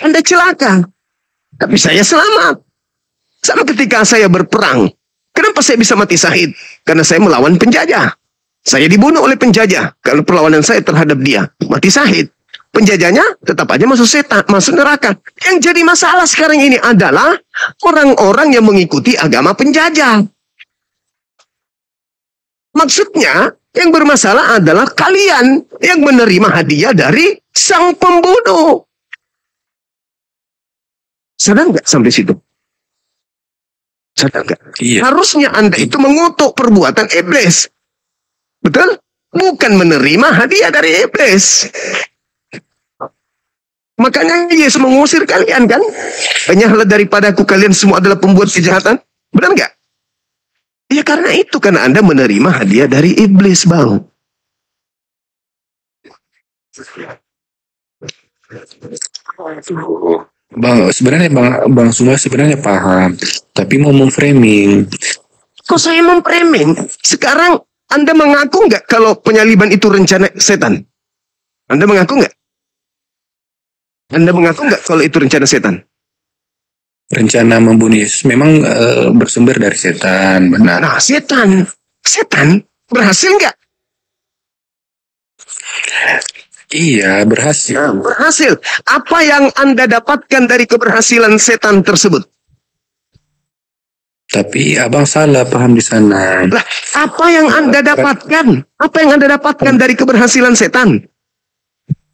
Anda celaka, tapi saya selamat. Sama ketika saya berperang. Kenapa saya bisa mati syahid? Karena saya melawan penjajah. Saya dibunuh oleh penjajah. Kalau perlawanan saya terhadap dia, mati syahid. Penjajahnya tetap aja masuk setan, masuk neraka. Yang jadi masalah sekarang ini adalah orang-orang yang mengikuti agama penjajah. Maksudnya, yang bermasalah adalah kalian yang menerima hadiah dari sang pembunuh. Sadar nggak sampai situ? Sadar nggak? Iya. Harusnya Anda itu mengutuk perbuatan iblis. Betul? Bukan menerima hadiah dari iblis. Makanya Yesus mengusir kalian kan? Enyahlah daripadaku, kalian semua adalah pembuat kejahatan. Benar nggak? Ya karena itu, karena Anda menerima hadiah dari iblis, Bang. Bang, sebenarnya Bang Suma sebenarnya paham, tapi mau memframing. Kok saya memframing? Sekarang Anda mengaku nggak kalau penyaliban itu rencana setan? Anda mengaku nggak? Anda mengaku nggak kalau itu rencana setan? Rencana membunuh Yesus memang bersumber dari setan, benar. Nah, setan berhasil nggak? Iya, berhasil. Nah, berhasil. Apa yang Anda dapatkan dari keberhasilan setan tersebut? Tapi Abang salah paham di sana. Lah, apa yang Anda dapatkan? Apa yang Anda dapatkan dari keberhasilan setan?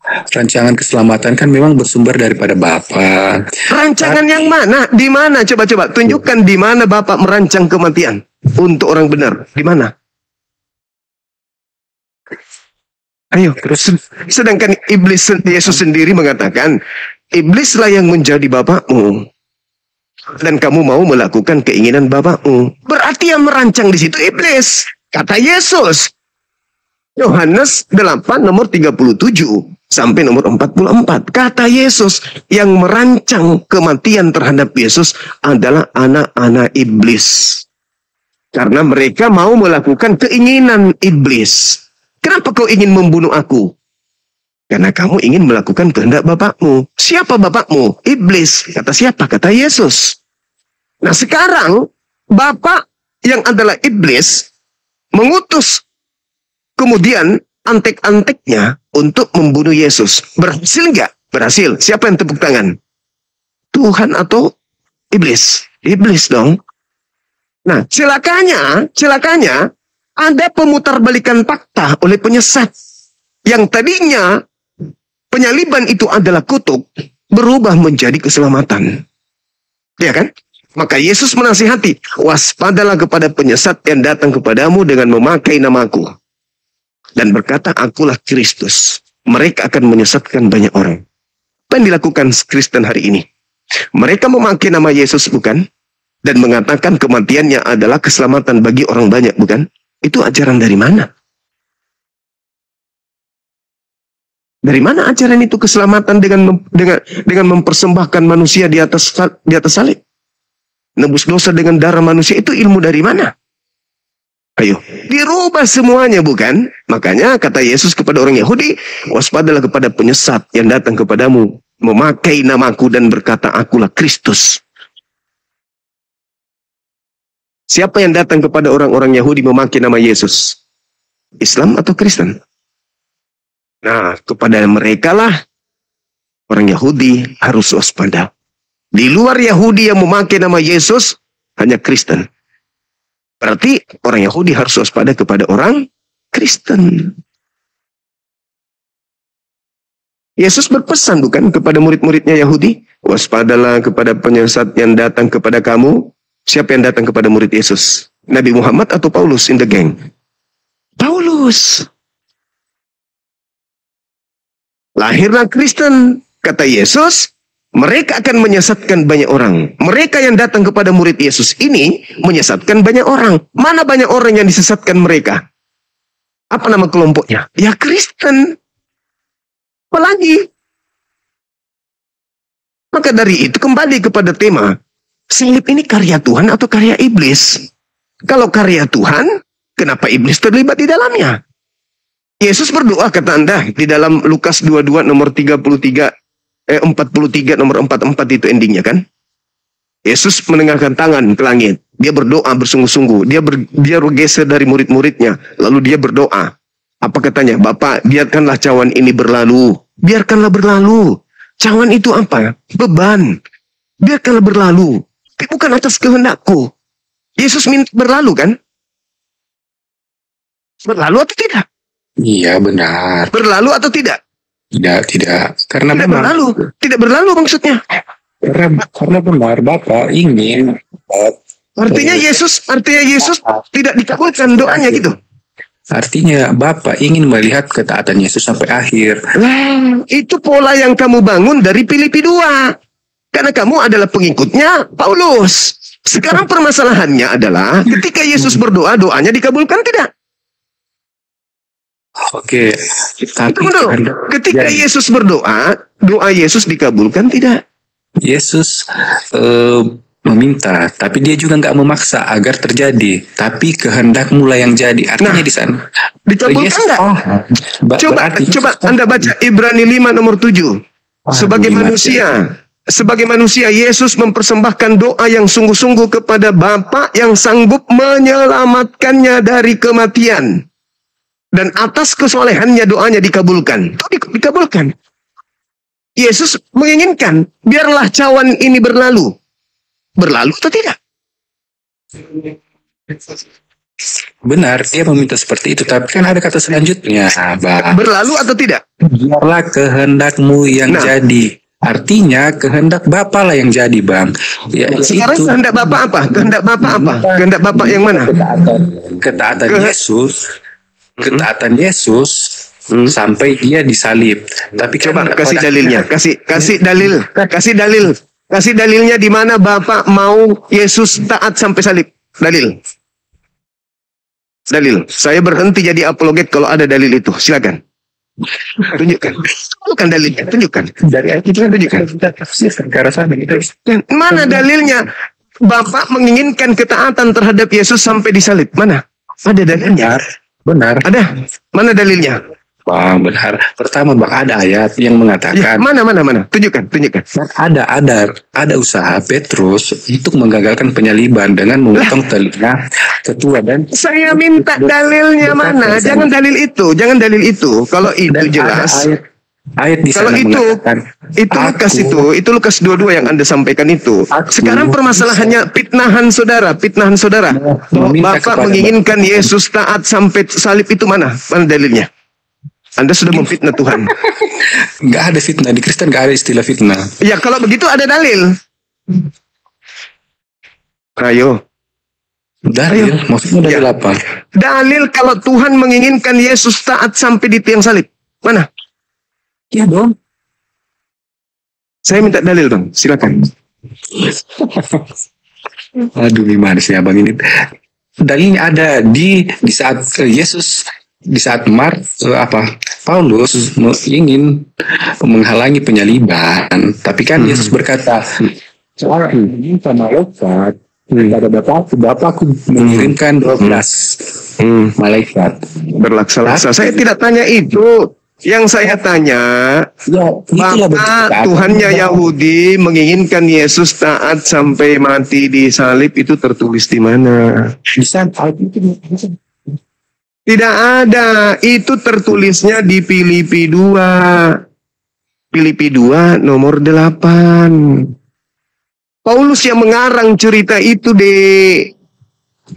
Rancangan keselamatan kan memang bersumber daripada Bapa. Rancangan yang mana? Di mana? Coba tunjukkan di mana Bapak merancang kematian untuk orang benar. Di mana? Ayo, terus. Sedangkan iblis, Yesus sendiri mengatakan, iblislah yang menjadi bapakmu. Dan kamu mau melakukan keinginan bapakmu. Berarti yang merancang di situ iblis. Kata Yesus. Yohanes 8 nomor 37 sampai nomor 44. Kata Yesus, yang merancang kematian terhadap Yesus adalah anak-anak iblis. Karena mereka mau melakukan keinginan iblis. Kenapa kau ingin membunuh aku? Karena kamu ingin melakukan kehendak bapakmu. Siapa bapakmu? Iblis. Kata siapa? Kata Yesus. Nah sekarang, bapak yang adalah iblis mengutus kemudian antek-anteknya untuk membunuh Yesus. Berhasil nggak? Berhasil. Siapa yang tepuk tangan? Tuhan atau iblis? Iblis dong. Nah, celakanya ada pemutarbalikan fakta oleh penyesat. Yang tadinya penyaliban itu adalah kutuk, berubah menjadi keselamatan. Ya kan? Maka Yesus menasihati, waspadalah kepada penyesat yang datang kepadamu dengan memakai namaku. Dan berkata, akulah Kristus. Mereka akan menyesatkan banyak orang. Apa yang dilakukan Kristen hari ini? Mereka memakai nama Yesus, bukan? Dan mengatakan kematiannya adalah keselamatan bagi orang banyak, bukan? Itu ajaran dari mana? Dari mana ajaran itu keselamatan dengan mempersembahkan manusia di atas salib? Nebus dosa dengan darah manusia, itu ilmu dari mana? Ayo, dirubah semuanya, bukan? Makanya kata Yesus kepada orang Yahudi, waspadalah kepada penyesat yang datang kepadamu, memakai namaku dan berkata, akulah Kristus. Siapa yang datang kepada orang-orang Yahudi memakai nama Yesus? Islam atau Kristen? Nah, kepada mereka lah orang Yahudi harus waspada. Di luar Yahudi yang memakai nama Yesus, hanya Kristen. Berarti orang Yahudi harus waspada kepada orang Kristen. Yesus berpesan bukan kepada murid-muridnya Yahudi? Waspadalah kepada penyesat yang datang kepada kamu. Siapa yang datang kepada murid Yesus? Nabi Muhammad atau Paulus in the gang? Paulus. Lahirlah Kristen, kata Yesus, mereka akan menyesatkan banyak orang. Mereka yang datang kepada murid Yesus ini menyesatkan banyak orang. Mana banyak orang yang disesatkan mereka? Apa nama kelompoknya? Ya Kristen. Apalagi? Maka dari itu kembali kepada tema, salib ini karya Tuhan atau karya iblis? Kalau karya Tuhan, kenapa iblis terlibat di dalamnya? Yesus berdoa, kata Anda, di dalam Lukas 22 nomor 43 nomor 44 itu endingnya kan? Yesus menengahkan tangan ke langit. Dia berdoa bersungguh-sungguh. Dia bergeser dari murid-muridnya. Lalu dia berdoa. Apa katanya? Bapak, biarkanlah cawan ini berlalu. Biarkanlah berlalu. Cawan itu apa? Beban. Biarkanlah berlalu. Tapi bukan atas kehendakku. Yesus minta berlalu kan? Berlalu atau tidak? Iya, benar. Berlalu atau tidak? Tidak. Karena Tidak benar. berlalu. Tidak berlalu maksudnya. Karena benar, Bapak ingin. Artinya Yesus tidak dikabulkan doanya gitu. Artinya Bapak ingin melihat ketaatan Yesus sampai akhir. Lah, itu pola yang kamu bangun dari Filipi 2. Karena kamu adalah pengikutnya Paulus. Sekarang permasalahannya adalah ketika Yesus berdoa, doanya dikabulkan tidak? Oke, tapi Tunggu dulu. Ketika Yesus berdoa, doa Yesus dikabulkan tidak? Yesus meminta, tapi dia juga nggak memaksa agar terjadi. Tapi kehendak mulai yang jadi. Artinya di sana Dikabulkan enggak? Coba Anda baca Ibrani 5 nomor 7. Sebagai manusia, Yesus mempersembahkan doa yang sungguh-sungguh kepada Bapa yang sanggup menyelamatkannya dari kematian. Dan atas kesolehannya doanya dikabulkan. Dikabulkan. Yesus menginginkan, biarlah cawan ini berlalu. Berlalu atau tidak? Benar, dia meminta seperti itu. Tapi kan ada kata selanjutnya, Bang. Berlalu atau tidak? Biarlah kehendakmu yang jadi. Artinya kehendak Bapa lah yang jadi, Bang. Ya, sekarang itu. kehendak Bapak apa? Kehendak Bapak apa? Kehendak Bapak yang mana? Ketaatan Yesus. Ketaatan Yesus sampai dia disalib. Tapi coba kasih dalilnya. Kasih dalilnya di mana Bapak mau Yesus taat sampai salib. Dalil. Saya berhenti jadi apologet kalau ada dalil itu. Silakan. Tunjukkan. Bukan dalilnya. Tunjukkan. Dari ayat itu tunjukkan. Kita tafsirkan ke arah sana gitu. Mana dalilnya? Bapak menginginkan ketaatan terhadap Yesus sampai disalib. Mana? Ada dalilnya. Benar. Ada. Mana dalilnya? Bang, benar. Pertama, Bang, ada ayat yang mengatakan. Ya, mana? Tunjukkan. Ada usaha Petrus untuk menggagalkan penyaliban dengan memotong telinga ketua dan. Saya minta dalilnya mana? Jangan dalil itu. Kalau itu jelas. Ayat di kalau sana itu Lukas 22 yang Anda sampaikan itu. Sekarang permasalahannya pitnahan saudara. Bapak menginginkan Yesus taat sampai salib itu mana? Mana dalilnya? Anda sudah memfitnah Tuhan. Nggak ada fitnah di Kristen, nggak ada istilah fitnah. Ya kalau begitu ada dalil. Ayo. Dalil, maksudnya dalil apa? Dalil kalau Tuhan menginginkan Yesus taat sampai di tiang salib. Mana? Iya dong. Saya minta dalil dong, silakan. Aduh, gimana sih abang ini? Dalilnya ada di saat Yesus, di saat Paulus ingin menghalangi penyaliban, tapi kan Yesus berkata, "Saya minta malaikat kepada Bapakku mengirimkan 12 malaikat berlaksa-laksa." Saya tidak tanya itu. Yang saya tanya, Bapak Tuhannya Yahudi menginginkan Yesus taat sampai mati di salib itu tertulis di mana? Tidak ada. Itu tertulisnya di Filipi 2. Filipi 2 nomor 8. Paulus yang mengarang cerita itu deh.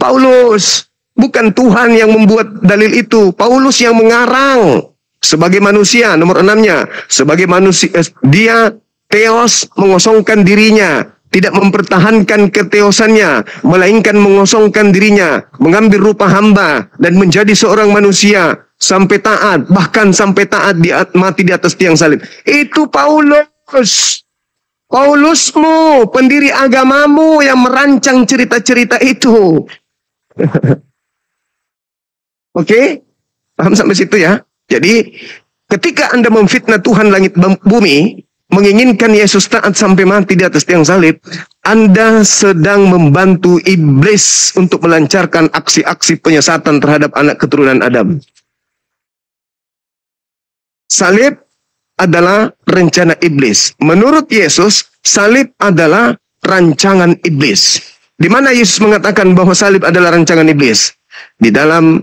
Paulus, bukan Tuhan yang membuat dalil itu. Paulus yang mengarang. Sebagai manusia, nomor 6-nya. Sebagai manusia, dia theos mengosongkan dirinya. Tidak mempertahankan keteosannya, melainkan mengosongkan dirinya, mengambil rupa hamba, dan menjadi seorang manusia, sampai taat, bahkan sampai taat mati di atas tiang salib. Itu Paulus. Paulusmu, pendiri agamamu yang merancang cerita-cerita itu. Oke? Paham sampai situ ya? Jadi, ketika Anda memfitnah Tuhan langit bumi, menginginkan Yesus taat sampai mati di atas tiang salib, Anda sedang membantu iblis untuk melancarkan aksi-aksi penyesatan terhadap anak keturunan Adam. Salib adalah rencana iblis. Menurut Yesus, salib adalah rancangan iblis. Di mana Yesus mengatakan bahwa salib adalah rancangan iblis? Di dalam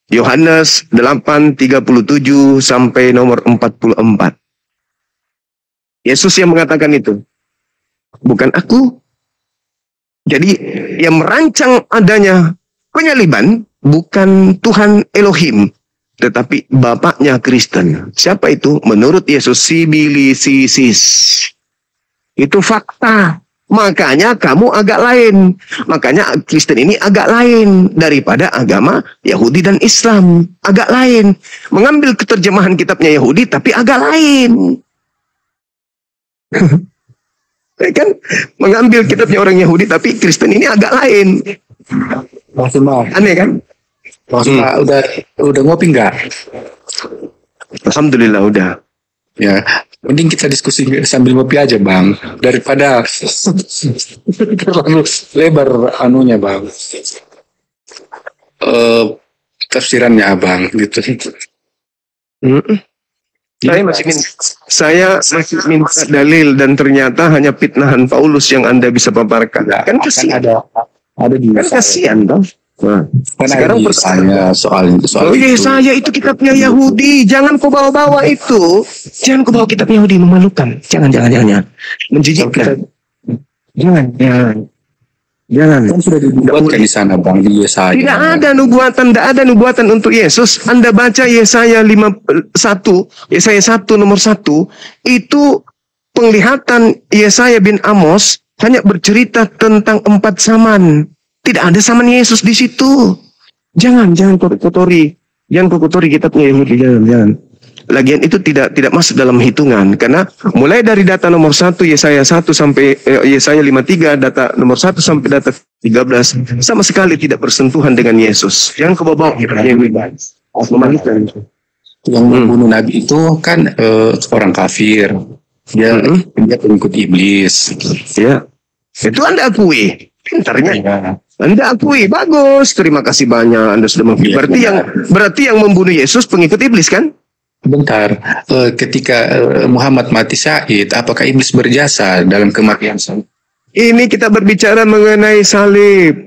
Yohanes 8:37 sampai nomor 44. Yesus yang mengatakan itu. Bukan aku. Jadi yang merancang adanya penyaliban bukan Tuhan Elohim, tetapi bapaknya Kristen. Siapa itu? Menurut Yesus, Sibilisisis. Itu fakta. Makanya kamu agak lain. Makanya Kristen ini agak lain daripada agama Yahudi dan Islam. Agak lain. Mengambil keterjemahan kitabnya Yahudi tapi agak lain. Kan mengambil kitabnya orang Yahudi tapi Kristen ini agak lain. Maksudnya Aneh kan? Maksudnya udah ngopi nggak? Alhamdulillah udah. Ya, mending kita diskusi sambil ngopi aja bang, daripada terlalu lebar anunya bang. Tafsirannya abang gitu. Saya masih minta dalil dan ternyata hanya fitnahan Paulus yang Anda bisa paparkan. Kan kasihan. Ada juga. Kan kasihan dong. Nah, sekarang pertanyaan soal Yesaya itu kitabnya Yahudi. Jangan kau bawa-bawa itu. Jangan kau bawa kitab Yahudi, memalukan. Jangan. Menjijikkan. Jangan. Kan sudah dibuatkan di sana bang, di Yesaya. Tidak ada nubuatan untuk Yesus. Anda baca Yesaya 1 nomor 1, itu penglihatan Yesaya bin Amos hanya bercerita tentang 4 zaman. Tidak ada zaman Yesus di situ. Jangan kotori kitabnya Yahudi, jangan. Lagian itu tidak masuk dalam hitungan, karena mulai dari data nomor 1 Yesaya 1 sampai Yesaya 53, data nomor 1 sampai data 13 sama sekali tidak bersentuhan dengan Yesus. Jangan kebawa yang membunuh Nabi itu kan orang kafir. Dia pengikut iblis. Ya. Itu Anda akui. Pintarnya. Anda akui, bagus. Terima kasih banyak. Anda sudah mengakui. Berarti yang membunuh Yesus pengikut iblis kan? Bentar, ketika Muhammad mati syahid, apakah iblis berjasa dalam kematian salib? Ini kita berbicara mengenai salib.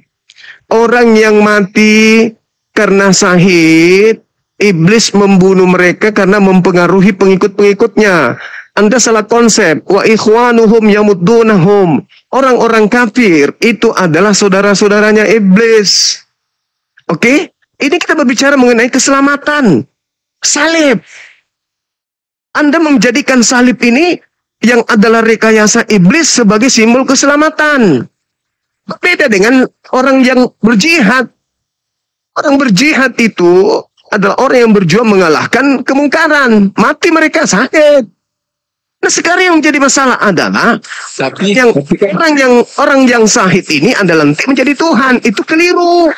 Orang yang mati karena syahid, iblis membunuh mereka karena mempengaruhi pengikut-pengikutnya. Anda salah konsep. Wa ikhwanuhum yamuddunahum. Orang-orang kafir itu adalah saudara-saudaranya iblis. Oke? Ini kita berbicara mengenai keselamatan. Salib. Anda menjadikan salib ini yang adalah rekayasa iblis sebagai simbol keselamatan. Beda dengan orang yang berjihad. Orang berjihad itu adalah orang yang berjuang mengalahkan kemungkaran. Mati mereka sakit. Nah sekarang yang menjadi masalah adalah orang yang syahid ini adalah nanti menjadi Tuhan. Itu keliru.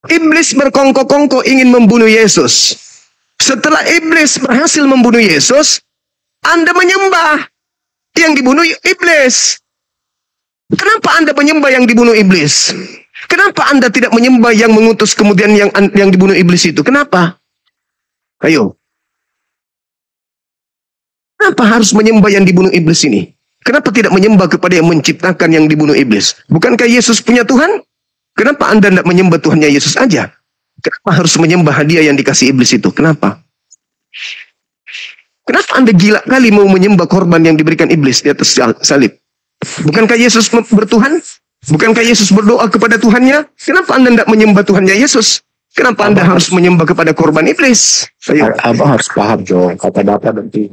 Iblis berkongkok-kongkok ingin membunuh Yesus. Setelah iblis berhasil membunuh Yesus, Anda menyembah yang dibunuh iblis. Kenapa Anda menyembah yang dibunuh iblis? Kenapa Anda tidak menyembah yang mengutus kemudian yang dibunuh iblis itu? Kenapa? Ayo. Kenapa harus menyembah yang dibunuh iblis ini? Kenapa tidak menyembah kepada yang menciptakan yang dibunuh iblis? Bukankah Yesus punya Tuhan? Kenapa Anda tidak menyembah Tuhannya Yesus aja? Kenapa harus menyembah hadiah yang dikasih iblis itu? Kenapa? Kenapa Anda gila kali mau menyembah korban yang diberikan iblis di atas salib? Bukankah Yesus bertuhan? Bukankah Yesus berdoa kepada Tuhannya? Kenapa Anda tidak menyembah Tuhannya Yesus? Kenapa Anda harus menyembah kepada korban iblis? Ayo. Abang harus paham dong kata Bapak nanti.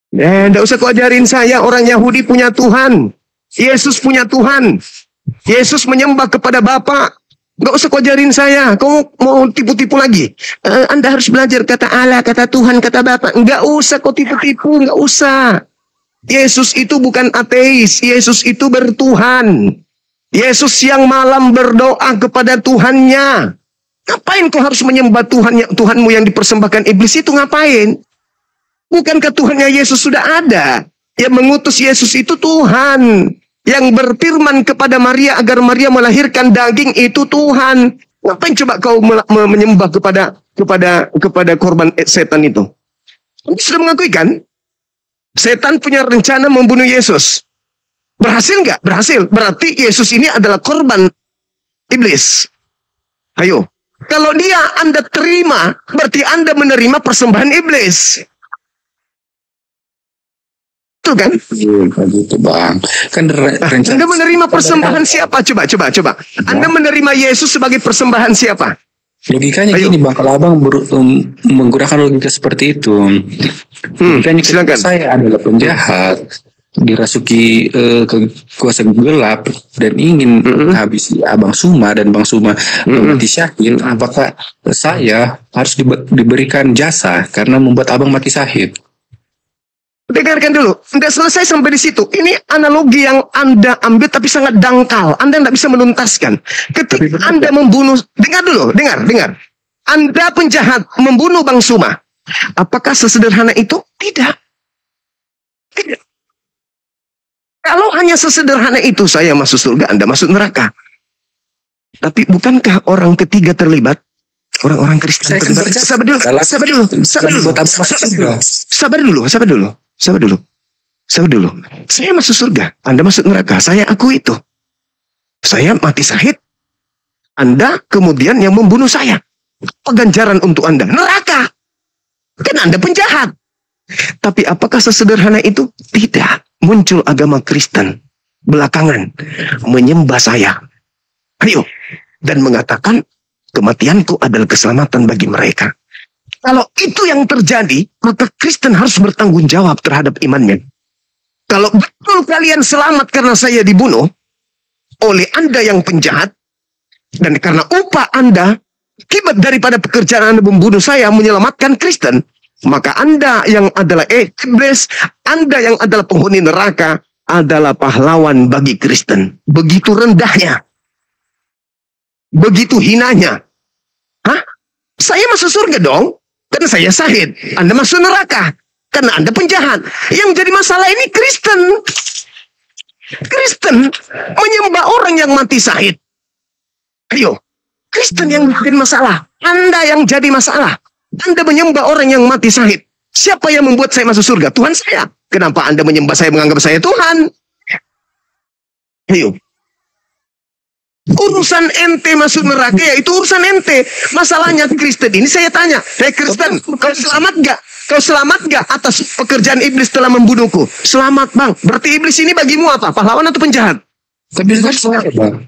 Tidak usah kau ajarin saya, orang Yahudi punya Tuhan. Yesus punya Tuhan. Yesus menyembah kepada Bapa. Nggak usah kau ajarin saya. Kau mau tipu-tipu lagi. Anda harus belajar kata Allah, kata Tuhan, kata Bapa. Nggak usah kau tipu-tipu, nggak usah. Yesus itu bukan ateis. Yesus itu bertuhan. Yesus yang malam berdoa kepada Tuhannya. Ngapain kau harus menyembah Tuhanmu yang dipersembahkan iblis itu ngapain? Bukankah Tuhannya Yesus sudah ada? Yang mengutus Yesus itu Tuhan. Yang berfirman kepada Maria agar Maria melahirkan daging itu Tuhan. Ngapain coba kau menyembah kepada korban setan itu? Kamu sudah mengakui kan? Setan punya rencana membunuh Yesus. Berhasil nggak? Berhasil. Berarti Yesus ini adalah korban iblis. Ayo. Kalau dia Anda terima, berarti Anda menerima persembahan iblis. Itu kan? Gitu bang. Kan Anda menerima persembahan siapa? Coba. Anda menerima Yesus sebagai persembahan siapa? Logikanya gini bang, kalau abang menggunakan logika seperti itu, logikanya silakan. Saya adalah penjahat, dirasuki kekuasaan gelap dan ingin menghabisi Abang Suma dan Bang Suma mati syahid, apakah saya harus diberikan jasa karena membuat abang mati syahid? Dengarkan dulu, tidak selesai sampai di situ. Ini analogi yang Anda ambil tapi sangat dangkal. Anda tidak bisa menuntaskan. Ketika Anda membunuh, dengar dulu, dengar. Anda penjahat membunuh Bang Suma. Apakah sesederhana itu? Tidak. Kalau hanya sesederhana itu, saya masuk surga, Anda masuk neraka. Tapi bukankah orang ketiga terlibat? Orang-orang Kristen terlibat. Sabar dulu. Saya masuk surga, Anda masuk neraka. Saya akui itu. Saya mati syahid. Anda kemudian yang membunuh saya. Apa ganjaran untuk Anda? Neraka. Kan Anda penjahat. Tapi apakah sesederhana itu? Tidak. Muncul agama Kristen belakangan menyembah saya. Ayo. Dan mengatakan kematianku adalah keselamatan bagi mereka. Kalau itu yang terjadi, maka Kristen harus bertanggung jawab terhadap imannya. Kalau betul kalian selamat karena saya dibunuh oleh Anda yang penjahat, dan karena upah Anda, akibat daripada pekerjaan Anda membunuh saya, menyelamatkan Kristen, maka Anda yang adalah iblis, Anda yang adalah penghuni neraka, adalah pahlawan bagi Kristen. Begitu rendahnya. Begitu hinanya. Hah? Saya masuk surga dong. Karena saya syahid. Anda masuk neraka. Karena Anda penjahat. Yang jadi masalah ini Kristen. Kristen menyembah orang yang mati syahid. Ayo. Kristen yang jadi masalah. Anda yang jadi masalah. Anda menyembah orang yang mati syahid. Siapa yang membuat saya masuk surga? Tuhan saya. Kenapa Anda menyembah saya, menganggap saya Tuhan? Ayo. Urusan ente masuk neraka ya itu urusan ente. Masalahnya Kristen ini saya tanya, Kristen, kau selamat gak? Kau selamat gak atas pekerjaan iblis telah membunuhku? Selamat bang. Berarti iblis ini bagimu apa? Pahlawan atau penjahat? Tapi saya bang.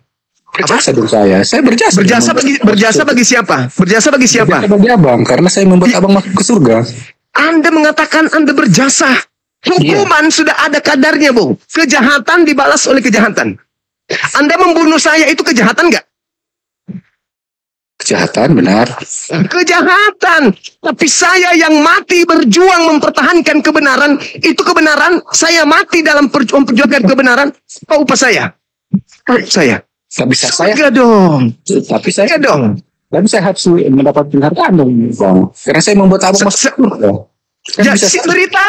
Berjasa dong saya. Saya berjasa. Berjasa bagi siapa? Berjasa bagi siapa? Berjasa bagi abang, karena saya membuat abang masuk ke surga. Anda mengatakan Anda berjasa. Hukuman sudah ada kadarnya, Bu. Kejahatan dibalas oleh kejahatan. Anda membunuh saya itu kejahatan nggak? Kejahatan, benar. Kejahatan. Tapi saya yang mati berjuang mempertahankan kebenaran, itu kebenaran. Saya mati dalam memperjuangkan kebenaran. Apa upah saya? Saya. Gak bisa saya. Enggak dong. Tapi saya dong. Tapi saya harus mendapat penghargaan dong, Bang. Karena saya membuat abang masuk surga. Ya, derita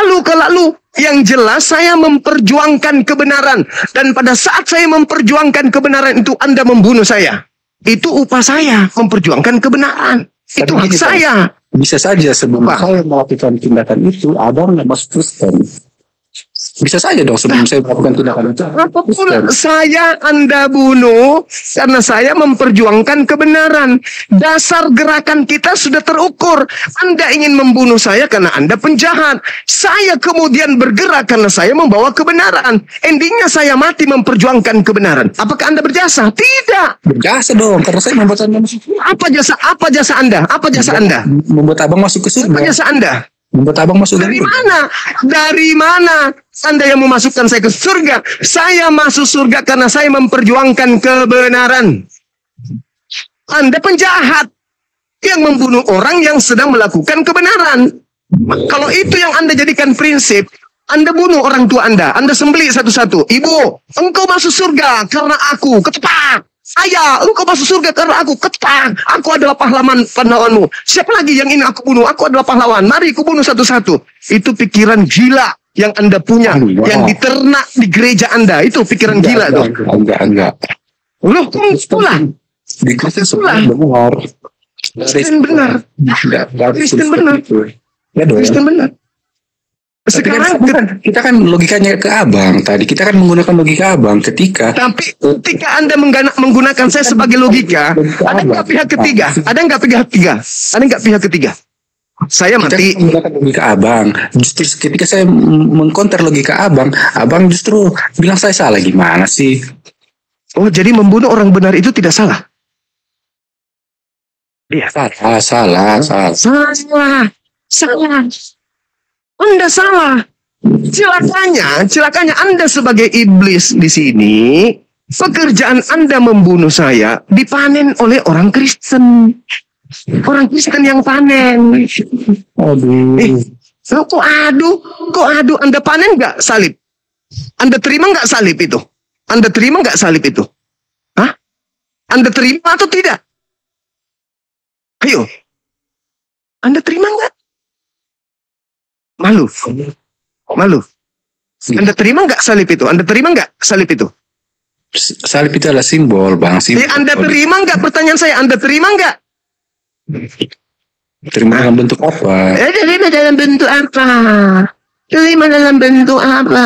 lu kalau lu. Yang jelas saya memperjuangkan kebenaran. Dan pada saat saya memperjuangkan kebenaran itu Anda membunuh saya. Itu upah saya memperjuangkan kebenaran. Itu hak saya. Bisa saja sebelum saya melakukan tindakan itu, abang nggak masuk Kristen. Bisa saja dong sebelum saya melakukan tindakan itu. Apa pula saya Anda bunuh karena saya memperjuangkan kebenaran. Dasar gerakan kita sudah terukur. Anda ingin membunuh saya karena Anda penjahat. Saya kemudian bergerak karena saya membawa kebenaran. Endingnya saya mati memperjuangkan kebenaran. Apakah Anda berjasa? Tidak. Berjasa dong, karena saya membuat Anda masuk. Apa jasa Anda? Apa jasa Anda? Membuat abang masuk ke surga. Apa jasa Anda? Membuat abang masuk Dari mana? Dari mana Anda yang memasukkan saya ke surga? Saya masuk surga karena saya memperjuangkan kebenaran. Anda penjahat yang membunuh orang yang sedang melakukan kebenaran. Kalau itu yang Anda jadikan prinsip, Anda bunuh orang tua Anda sembelih satu-satu. Ibu, engkau masuk surga karena aku, ketepak. Ayah, engkau masuk surga karena aku, ketepak. Aku adalah pahlawanmu. Siapa lagi yang ingin aku bunuh? Aku adalah pahlawan. Mari aku bunuh satu-satu. Itu pikiran gila yang Anda punya, yang diternak di gereja Anda. Itu pikiran gila tuh. Enggak. Loh, pula. Di Kristen sebenarnya benar. Kristen benar. Kristen benar. Ya dong. Kristen benar. Sekarang kita kan logikanya ke abang tadi. Kita kan menggunakan logika abang ketika. Tapi ketika Anda menggunakan saya sebagai logika, ada nggak pihak ketiga? Ada nggak pihak ketiga? Ada nggak pihak ketiga? Saya mati. Kita menggunakan logika abang. Justru ketika saya mengkonter logika abang justru bilang saya salah. Gimana sih? Oh, jadi membunuh orang benar itu tidak salah? Iya. Salah. Anda salah. Celakanya Anda sebagai iblis di sini, pekerjaan Anda membunuh saya dipanen oleh orang Kristen. Orang Kristen yang panen. Kok adu Anda panen nggak salib? Anda terima nggak salib itu? Anda terima nggak salib itu? Hah? Anda terima atau tidak? Ayo. Anda terima nggak? Malu. Anda terima nggak salib itu? Anda terima nggak salib itu? Salib itu adalah simbol, Bang. Simbol. Anda terima nggak? Pertanyaan saya, Anda terima nggak? Terima dalam bentuk apa? Terima dalam bentuk apa? Terima dalam bentuk apa?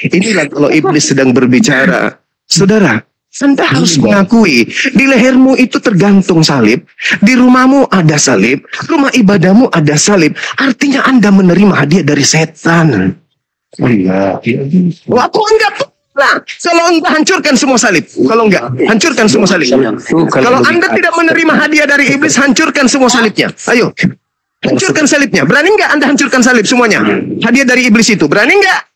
Inilah kalau iblis sedang berbicara. Saudara, Anda harus mengakui di lehermu itu tergantung salib, di rumahmu ada salib, rumah ibadahmu ada salib. Artinya Anda menerima hadiah dari setan. Waktu enggak lah, kalau enggak hancurkan semua salib. Kalau enggak, hancurkan semua salib. Kalau Anda tidak menerima hadiah dari iblis, hancurkan semua salibnya. Ayo, hancurkan salibnya. Berani enggak Anda hancurkan salib semuanya? Hadiah dari iblis itu. Berani enggak?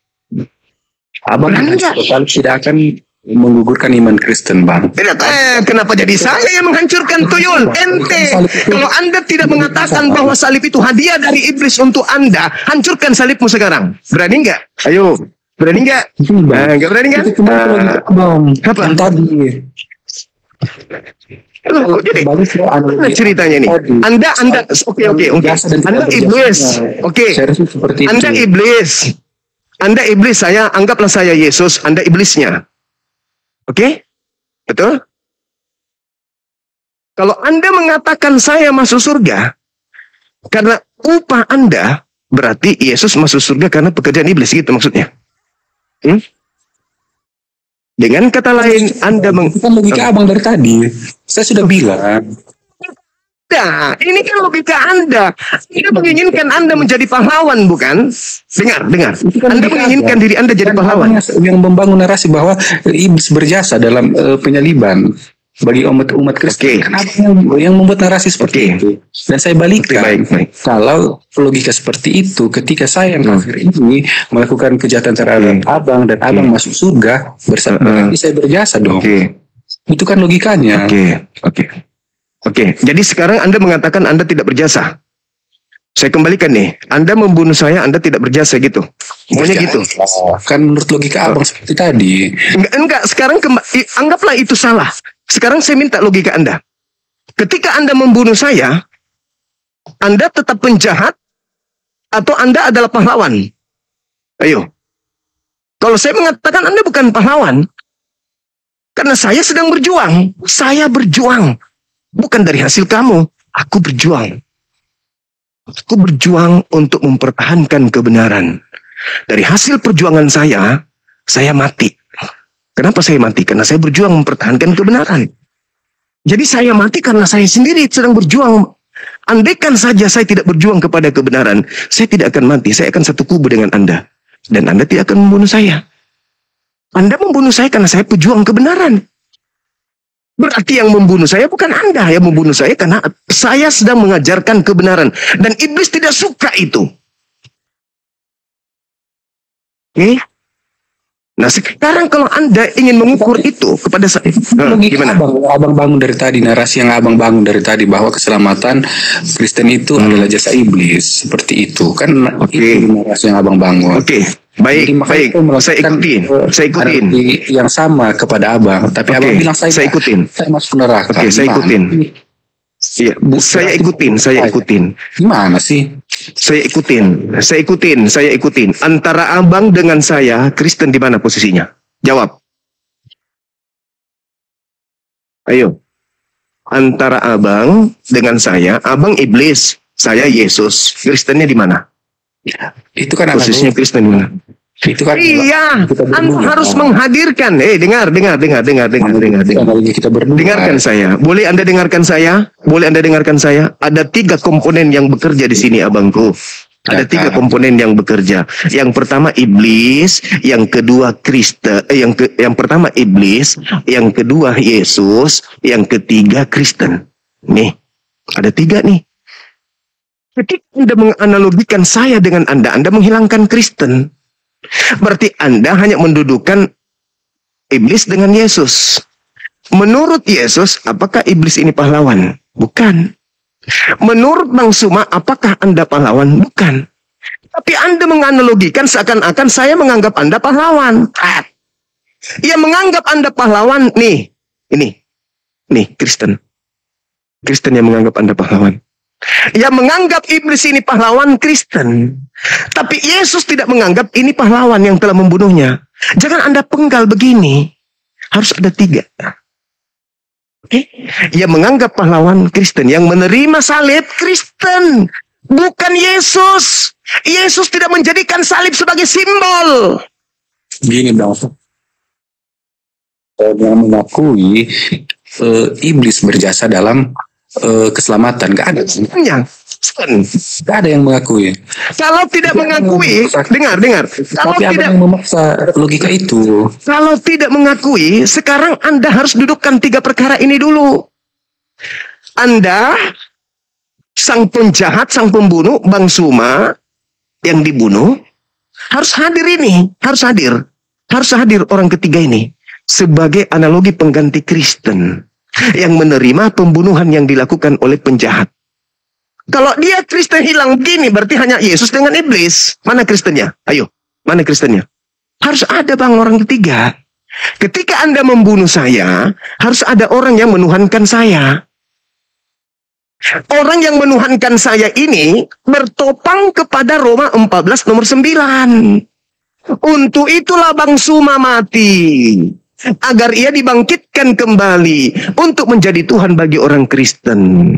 Abang tidak akan menggugurkan iman Kristen, Bang. Kenapa jadi saya yang menghancurkan tuyul? Ente. Kalau Anda tidak mengatakan bahwa salib itu hadiah dari iblis untuk Anda, hancurkan salibmu sekarang. Berani nggak? Ayo. Berani nggak? Nggak berani nggak? Apa? Loh, jadi mana ceritanya nih? Anda, oke. Anda iblis. Oke. Anda iblis. Saya anggaplah saya Yesus. Anda iblisnya. Oke? Betul? Kalau Anda mengatakan saya masuk surga karena upah Anda, berarti Yesus masuk surga karena pekerjaan iblis, gitu maksudnya. Dengan kata lain, Anda bukan logika abang dari tadi. Saya sudah bilang. Nah, ini kan logika Anda. Anda menginginkan Anda menjadi pahlawan, bukan? Dengar. Anda menginginkan diri Anda jadi pahlawan. Yang membangun narasi bahwa iblis berjasa dalam penyaliban bagi umat Kristen. Kenapa yang membuat narasi seperti itu? Dan saya balikkan. Kalau logika seperti itu, ketika saya yang kafir ini melakukan kejahatan terhadap abang dan abang masuk surga, berarti saya berjasa dong. Itu kan logikanya. Oke, jadi sekarang Anda mengatakan Anda tidak berjasa. Saya kembalikan nih, Anda membunuh saya, Anda tidak berjasa gitu. Maunya gitu. Kan menurut logika abang seperti tadi. Enggak, sekarang anggaplah itu salah. Sekarang saya minta logika Anda. Ketika Anda membunuh saya, Anda tetap penjahat atau Anda adalah pahlawan? Ayo. Kalau saya mengatakan Anda bukan pahlawan, karena saya sedang berjuang. Saya berjuang. Bukan dari hasil kamu. Aku berjuang. Aku berjuang untuk mempertahankan kebenaran. Dari hasil perjuangan saya mati. Kenapa saya mati? Karena saya berjuang mempertahankan kebenaran. Jadi saya mati karena saya sendiri sedang berjuang. Andaikan saja saya tidak berjuang kepada kebenaran, saya tidak akan mati. Saya akan satu kubu dengan Anda. Dan Anda tidak akan membunuh saya. Anda membunuh saya karena saya pejuang kebenaran. Berarti yang membunuh saya bukan Anda. Yang membunuh saya karena saya sedang mengajarkan kebenaran. Dan iblis tidak suka itu. Oke? Nah sekarang kalau Anda ingin mengukur itu kepada saya, gimana? Abang bangun dari tadi, narasi yang abang bangun dari tadi bahwa keselamatan Kristen itu adalah jasa iblis, seperti itu kan? Itu narasi yang abang bangun. Baik, saya ikutin yang sama kepada abang, tapi abang bilang saya ikutin, saya masuk neraka. Saya ikutin. Iya, saya ikutin. Gimana sih? Saya ikutin. Antara abang dengan saya, Kristen di mana posisinya? Jawab. Ayo. Antara abang dengan saya, abang iblis, saya Yesus. Kristennya di mana? Itu kan posisinya Kristen di mana? Itu kan iya, Anda harus menghadirkan. Dengar. Dengarkan saya. Boleh Anda dengarkan saya? Ada 3 komponen yang bekerja di sini, abangku. Ada 3 komponen yang bekerja. Yang pertama iblis, yang kedua Kristen, yang pertama iblis, yang kedua Yesus, yang ketiga Kristen. Nih, ada 3 nih. Ketika Anda menganalogikan saya dengan Anda menghilangkan Kristen. Berarti Anda hanya mendudukkan iblis dengan Yesus. Menurut Yesus, apakah iblis ini pahlawan? Bukan. Menurut Bang Suma, apakah Anda pahlawan? Bukan. Tapi Anda menganalogikan seakan-akan saya menganggap Anda pahlawan. Ia menganggap Anda pahlawan. Nih, Kristen. Kristen yang menganggap Anda pahlawan. Yang menganggap iblis ini pahlawan Kristen. Tapi Yesus tidak menganggap ini pahlawan yang telah membunuhnya. Jangan Anda penggal begini. Harus ada 3. Yang menganggap pahlawan Kristen. Yang menerima salib Kristen. Bukan Yesus. Yesus tidak menjadikan salib sebagai simbol. Gini dong. Yang mengakui iblis berjasa dalam keselamatan, nggak ada. Nggak ada yang mengakui. Kalau tidak mengakui, dengar. Kalau tidak memaksa logika itu. Kalau tidak mengakui, sekarang Anda harus dudukkan 3 perkara ini dulu. Anda, sang penjahat, sang pembunuh, Bang Suma yang dibunuh, harus hadir ini, harus hadir orang ketiga ini sebagai analogi pengganti Kristen yang menerima pembunuhan yang dilakukan oleh penjahat. Kalau dia Kristen hilang begini, berarti hanya Yesus dengan iblis. Mana Kristennya? Ayo, mana Kristennya? Harus ada bang orang ketiga. Ketika Anda membunuh saya, harus ada orang yang menuhankan saya. Orang yang menuhankan saya ini bertopang kepada Roma 14 nomor 9. Untuk itulah Bang Suma mati. Agar ia dibangkitkan kembali untuk menjadi Tuhan bagi orang Kristen.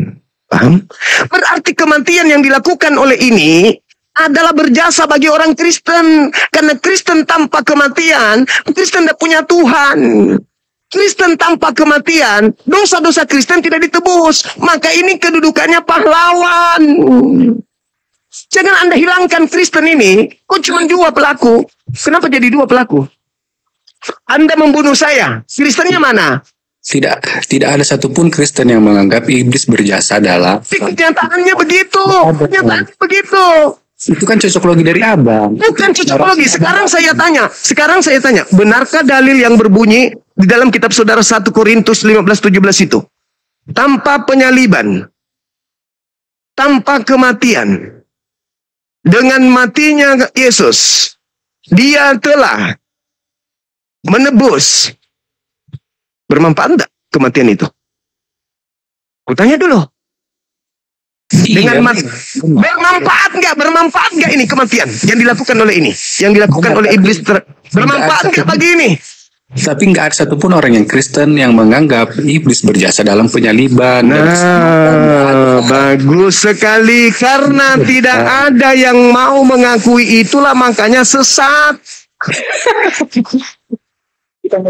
Paham? Berarti kematian yang dilakukan oleh ini adalah berjasa bagi orang Kristen. Karena Kristen tanpa kematian, Kristen tidak punya Tuhan. Kristen tanpa kematian, dosa-dosa Kristen tidak ditebus. Maka ini kedudukannya pahlawan. Jangan Anda hilangkan Kristen ini. Kok cuma 2 pelaku? Kenapa jadi 2 pelaku? Anda membunuh saya. Kristennya mana? Tidak ada satupun Kristen yang menganggap iblis berjasa dalam. Kenyataannya begitu. Kenyataannya begitu. Itu kan cocok logi dari abang. Bukan cocok logi. Sekarang saya tanya. Benarkah dalil yang berbunyi di dalam kitab saudara 1 Korintus 15:17 itu? Tanpa penyaliban, tanpa kematian, dengan matinya Yesus, dia telah menebus. Bermanfaat enggak kematian itu? Kutanya dulu. Dengan bermanfaat enggak ini kematian yang dilakukan oleh ini? Yang dilakukan oleh iblis bermanfaat enggak bagi ini? Tapi nggak ada satupun orang yang Kristen yang menganggap iblis berjasa dalam penyaliban. Nah, bagus sekali. Karena tidak ada yang mau mengakui itulah makanya sesat. Kita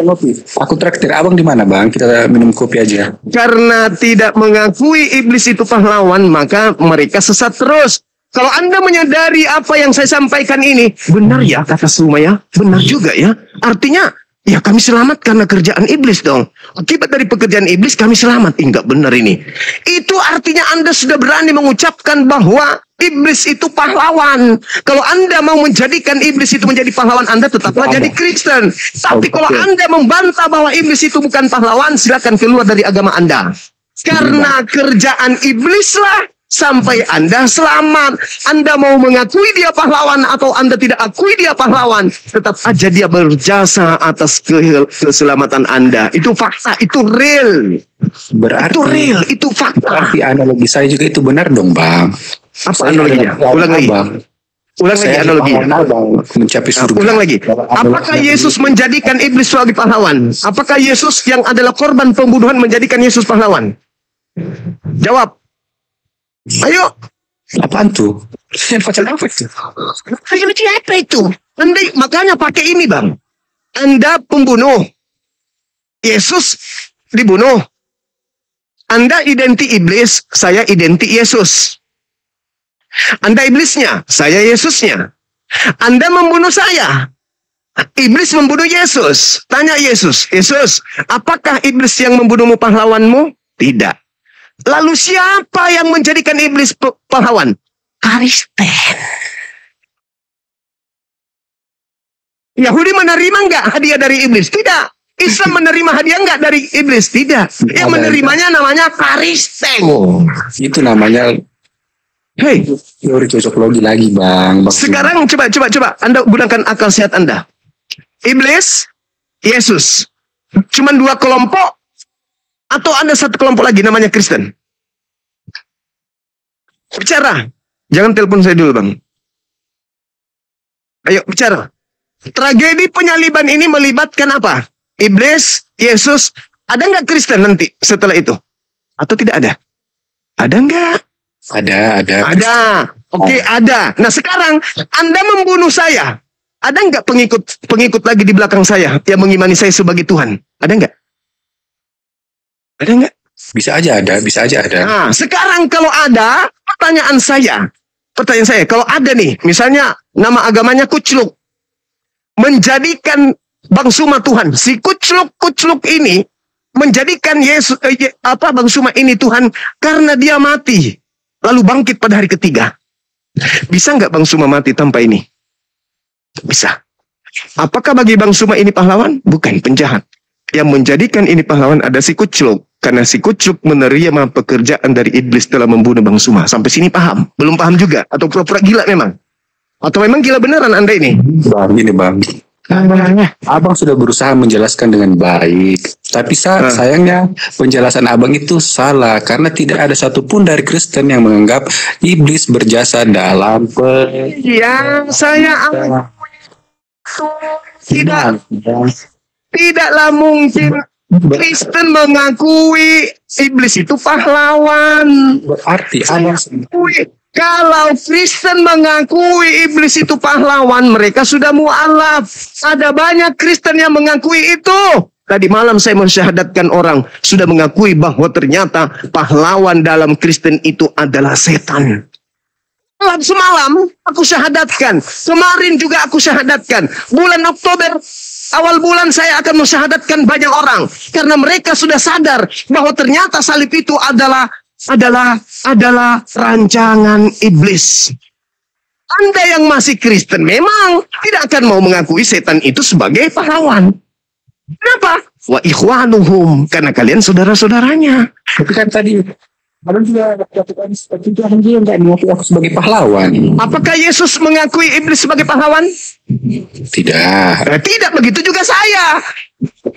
ngopi. Aku traktir abang di mana bang? Kita minum kopi aja. Karena tidak mengakui iblis itu pahlawan, maka mereka sesat terus. Kalau Anda menyadari apa yang saya sampaikan ini, benar ya kata Sumaya, benar juga ya. Artinya, ya kami selamat karena kerjaan iblis dong. Akibat dari pekerjaan iblis kami selamat. Enggak benar ini. Itu artinya Anda sudah berani mengucapkan bahwa iblis itu pahlawan. Kalau Anda mau menjadikan iblis itu menjadi pahlawan, Anda tetaplah jadi Kristen. Tapi kalau Anda membantah bahwa iblis itu bukan pahlawan, silakan keluar dari agama Anda. Karena kerjaan iblislah sampai Anda selamat. Anda mau mengakui dia pahlawan atau Anda tidak akui dia pahlawan, tetap aja dia berjasa atas keselamatan Anda. Itu fakta, itu real. Berarti itu real, itu fakta. Berarti analogi saya juga itu benar dong bang. Apa analoginya? Ulang lagi. Ulang lagi analoginya. Mencapai surga. Ulang lagi. Apakah Yesus menjadikan iblis sebagai pahlawan? Apakah Yesus yang adalah korban pembunuhan menjadikan Yesus pahlawan? Jawab. Ayo. Apaan tuh? Apa itu? Apa itu? Makanya pakai ini bang. Anda pembunuh. Yesus dibunuh. Anda identik iblis, saya identik Yesus. Anda iblisnya, saya Yesusnya. Anda membunuh saya. Iblis membunuh Yesus. Tanya Yesus, Yesus, apakah iblis yang membunuhmu pahlawanmu? Tidak. Lalu siapa yang menjadikan iblis pahlawan? Kristen. Yahudi menerima enggak hadiah dari iblis? Tidak. Islam menerima hadiah enggak dari iblis? Tidak. Yang menerimanya namanya Kristen. Itu namanya teori cocok logi lagi bang. Sekarang coba Anda gunakan akal sehat Anda. Iblis, Yesus, cuman dua kelompok atau Anda satu kelompok lagi namanya Kristen? Bicara. Jangan telepon saya dulu bang. Ayo bicara. Tragedi penyaliban ini melibatkan apa? Iblis, Yesus. Ada nggak Kristen nanti setelah itu? Atau tidak ada? Ada nggak? Ada. Oke, ada. Nah sekarang Anda membunuh saya. Ada nggak pengikut lagi di belakang saya yang mengimani saya sebagai Tuhan? Ada nggak? Ada nggak? Bisa aja ada. Nah, sekarang kalau ada, pertanyaan saya, kalau ada nih, misalnya nama agamanya Kucluk, menjadikan Bang Suma Tuhan, si Kucluk ini menjadikan Yesus, Bang Suma ini Tuhan karena dia mati, lalu bangkit pada hari ketiga. Bisa nggak Bang Suma mati tanpa ini? Bisa. Apakah bagi Bang Suma ini pahlawan? Bukan, penjahat. Yang menjadikan ini pahlawan ada si Kucluk. Karena si Kucluk menerima pekerjaan dari iblis telah membunuh Bang Suma. Sampai sini paham? Belum paham juga? Atau pura-pura gila memang? Atau memang gila beneran Anda ini? Bang, gini bang. Abang sudah berusaha menjelaskan dengan baik. Tapi sayangnya penjelasan abang itu salah. Karena tidak ada satupun dari Kristen yang menganggap iblis berjasa dalam ya, saya tidaklah mungkin Kristen mengakui iblis itu pahlawan. Berarti kalau Kristen mengakui iblis itu pahlawan, mereka sudah mu'alaf. Ada banyak Kristen yang mengakui itu. Tadi malam saya mensyahadatkan orang sudah mengakui bahwa ternyata pahlawan dalam Kristen itu adalah setan. Semalam aku syahadatkan. Kemarin juga aku syahadatkan. Bulan Oktober awal bulan saya akan mensyahadatkan banyak orang. Karena mereka sudah sadar bahwa ternyata salib itu adalah rancangan iblis. Anda yang masih Kristen memang tidak akan mau mengakui setan itu sebagai pahlawan. Kenapa? Wa ikhwanuhum. Karena kalian saudara-saudaranya. Tapi kan tadi abang juga katakan seperti itu, abang juga nggak mengakui aku sebagai pahlawan. Apakah Yesus mengakui iblis sebagai pahlawan? Tidak. Tidak, begitu juga saya.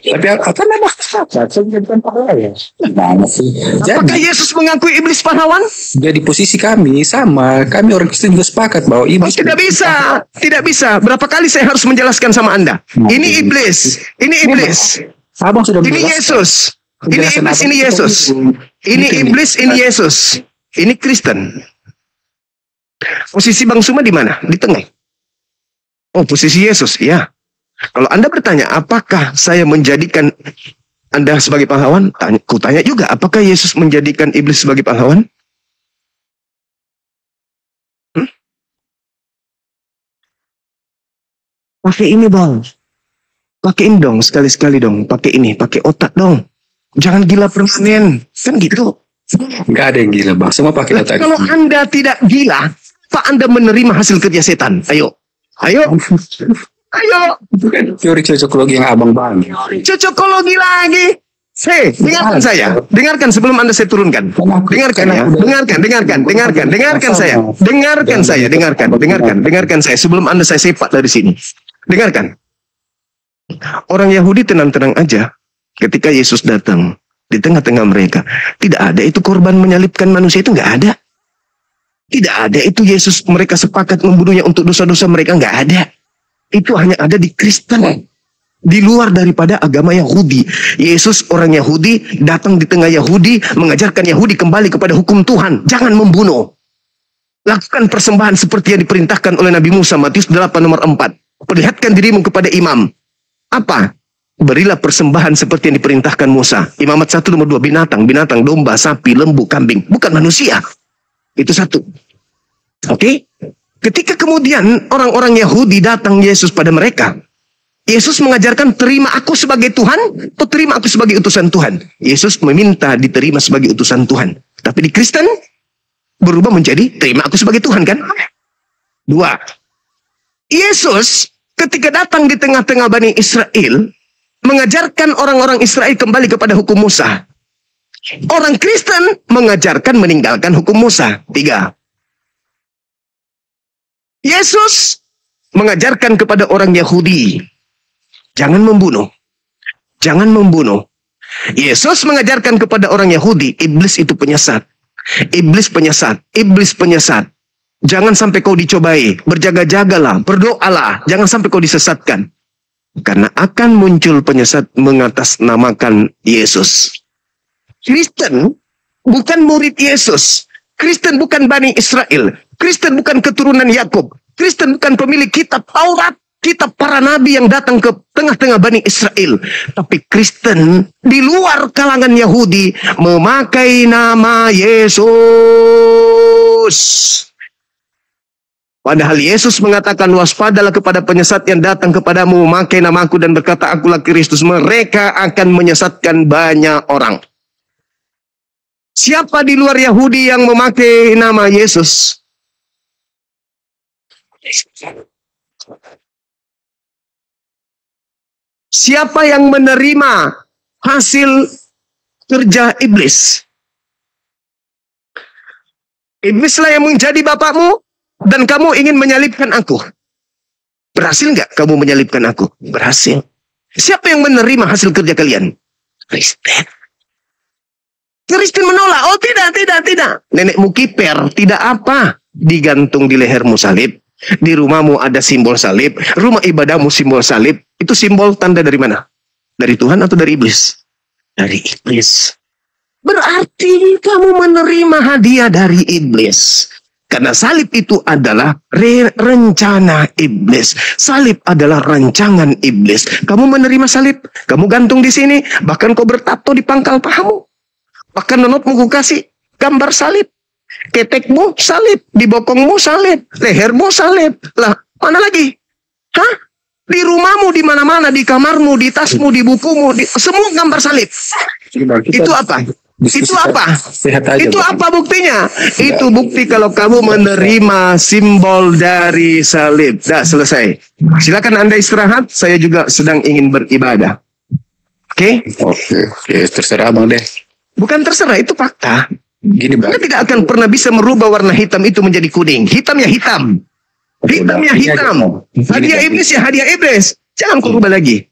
Tapi apa nama sepakat? Saya bukan pahlawan. Gimana sih? Apakah Jadi Yesus mengakui iblis pahlawan? jadi posisi kami sama. Kami orang Kristen juga sepakat bahwa iblis Tidak bisa, tidak bisa. Berapa kali saya harus menjelaskan sama Anda? Ini iblis, ini iblis, Abang sudah ini menjelaskan. Yesus, ini Penjelasan iblis, abang ini itu Yesus, ini Itu iblis, ini Yesus, ini Kristen. Posisi Bang Suma di mana? Di tengah. Oh, posisi Yesus, ya. Kalau Anda bertanya, apakah saya menjadikan Anda sebagai pahlawan? Ku tanya juga, apakah Yesus menjadikan iblis sebagai pahlawan? Pakai ini bang, pakai ini dong, sekali-sekali dong, pakai ini, pakai otak dong. Jangan gila permanen, kan gitu. Nggak ada yang gila bang. Semua pakai Lah, otak. kalau Anda tidak gila, apa Anda menerima hasil kerja setan? Ayo, ayo, ayo. Itu kan teori cocokologi yang abang bang. Cocokologi lagi. Hei, dengarkan saya. Dengarkan sebelum Anda saya turunkan. Dengarkan ya. Dengarkan saya. Dengarkan saya sebelum Anda saya sepak dari sini. Dengarkan. Orang Yahudi tenang-tenang aja ketika Yesus datang di tengah-tengah mereka. Tidak ada itu korban menyalibkan manusia, itu nggak ada. Tidak ada itu Yesus mereka sepakat membunuhnya untuk dosa-dosa mereka, nggak ada. Itu hanya ada di Kristen. Di luar daripada agama Yahudi. Yesus orang Yahudi datang di tengah Yahudi, mengajarkan Yahudi kembali kepada hukum Tuhan. Jangan membunuh. Lakukan persembahan seperti yang diperintahkan oleh Nabi Musa, Matius 8 nomor 4. Perlihatkan dirimu kepada imam. Apa? Berilah persembahan seperti yang diperintahkan Musa. Imamat 1 nomor 2, binatang, domba, sapi, lembu, kambing. Bukan manusia. Itu satu. Oke? Ketika kemudian orang-orang Yahudi datang Yesus pada mereka, Yesus mengajarkan terima aku sebagai Tuhan atau terima aku sebagai utusan Tuhan. Yesus meminta diterima sebagai utusan Tuhan. Tapi di Kristen berubah menjadi terima aku sebagai Tuhan, kan? 2. Yesus ketika datang di tengah-tengah Bani Israel mengajarkan orang-orang Israel kembali kepada hukum Musa. Orang Kristen mengajarkan meninggalkan hukum Musa. 3. Yesus mengajarkan kepada orang Yahudi, jangan membunuh. Jangan membunuh. Yesus mengajarkan kepada orang Yahudi, iblis itu penyesat. Iblis penyesat. Iblis penyesat. Jangan sampai kau dicobai. Berjaga-jagalah. Berdoalah. Jangan sampai kau disesatkan. Karena akan muncul penyesat mengatasnamakan Yesus. Kristen bukan murid Yesus. Kristen bukan Bani Israel. Kristen bukan keturunan Yakub. Kristen bukan pemilik kitab Taurat, kitab para nabi yang datang ke tengah-tengah Bani Israel. Tapi Kristen di luar kalangan Yahudi memakai nama Yesus. Padahal Yesus mengatakan, waspadalah kepada penyesat yang datang kepadamu memakai namaku dan berkata akulah Kristus. Mereka akan menyesatkan banyak orang. Siapa di luar Yahudi yang memakai nama Yesus? Siapa yang menerima hasil kerja iblis? Iblislah yang menjadi bapakmu dan kamu ingin menyalibkan aku. Berhasil nggak kamu menyalibkan aku? Berhasil. Siapa yang menerima hasil kerja kalian? Kristen. Kristen menolak. Oh tidak. Nenekmu kiper. Tidak apa. Digantung di lehermu salib. Di rumahmu ada simbol salib. Rumah ibadahmu simbol salib. Itu simbol tanda dari mana? Dari Tuhan atau dari iblis? Dari iblis. Berarti kamu menerima hadiah dari iblis. Karena salib itu adalah rencana iblis. Salib adalah rancangan iblis. Kamu menerima salib. Kamu gantung di sini. Bahkan kau bertato di pangkal pahamu. Bahkan nonotmu ku kasih gambar salib. Ketekmu salib, di bokongmu salib, lehermu salib. Lah, mana lagi? Hah? Di rumahmu, di mana-mana, di kamarmu, di tasmu, di bukumu, semua gambar salib. Itu apa? Itu apa? Itu apa buktinya? Itu bukti kalau kamu menerima simbol dari salib. Dah selesai. Silakan Anda istirahat. Saya juga sedang ingin beribadah. Oke? Oke, terserah Bang deh. Bukan terserah, itu fakta. Gini Bang. Anda tidak akan pernah bisa merubah warna hitam itu menjadi kuning. Hitam ya hitam. Hitam ya hitam. Hadiah iblis ya hadiah iblis. Jangan kau rubah lagi.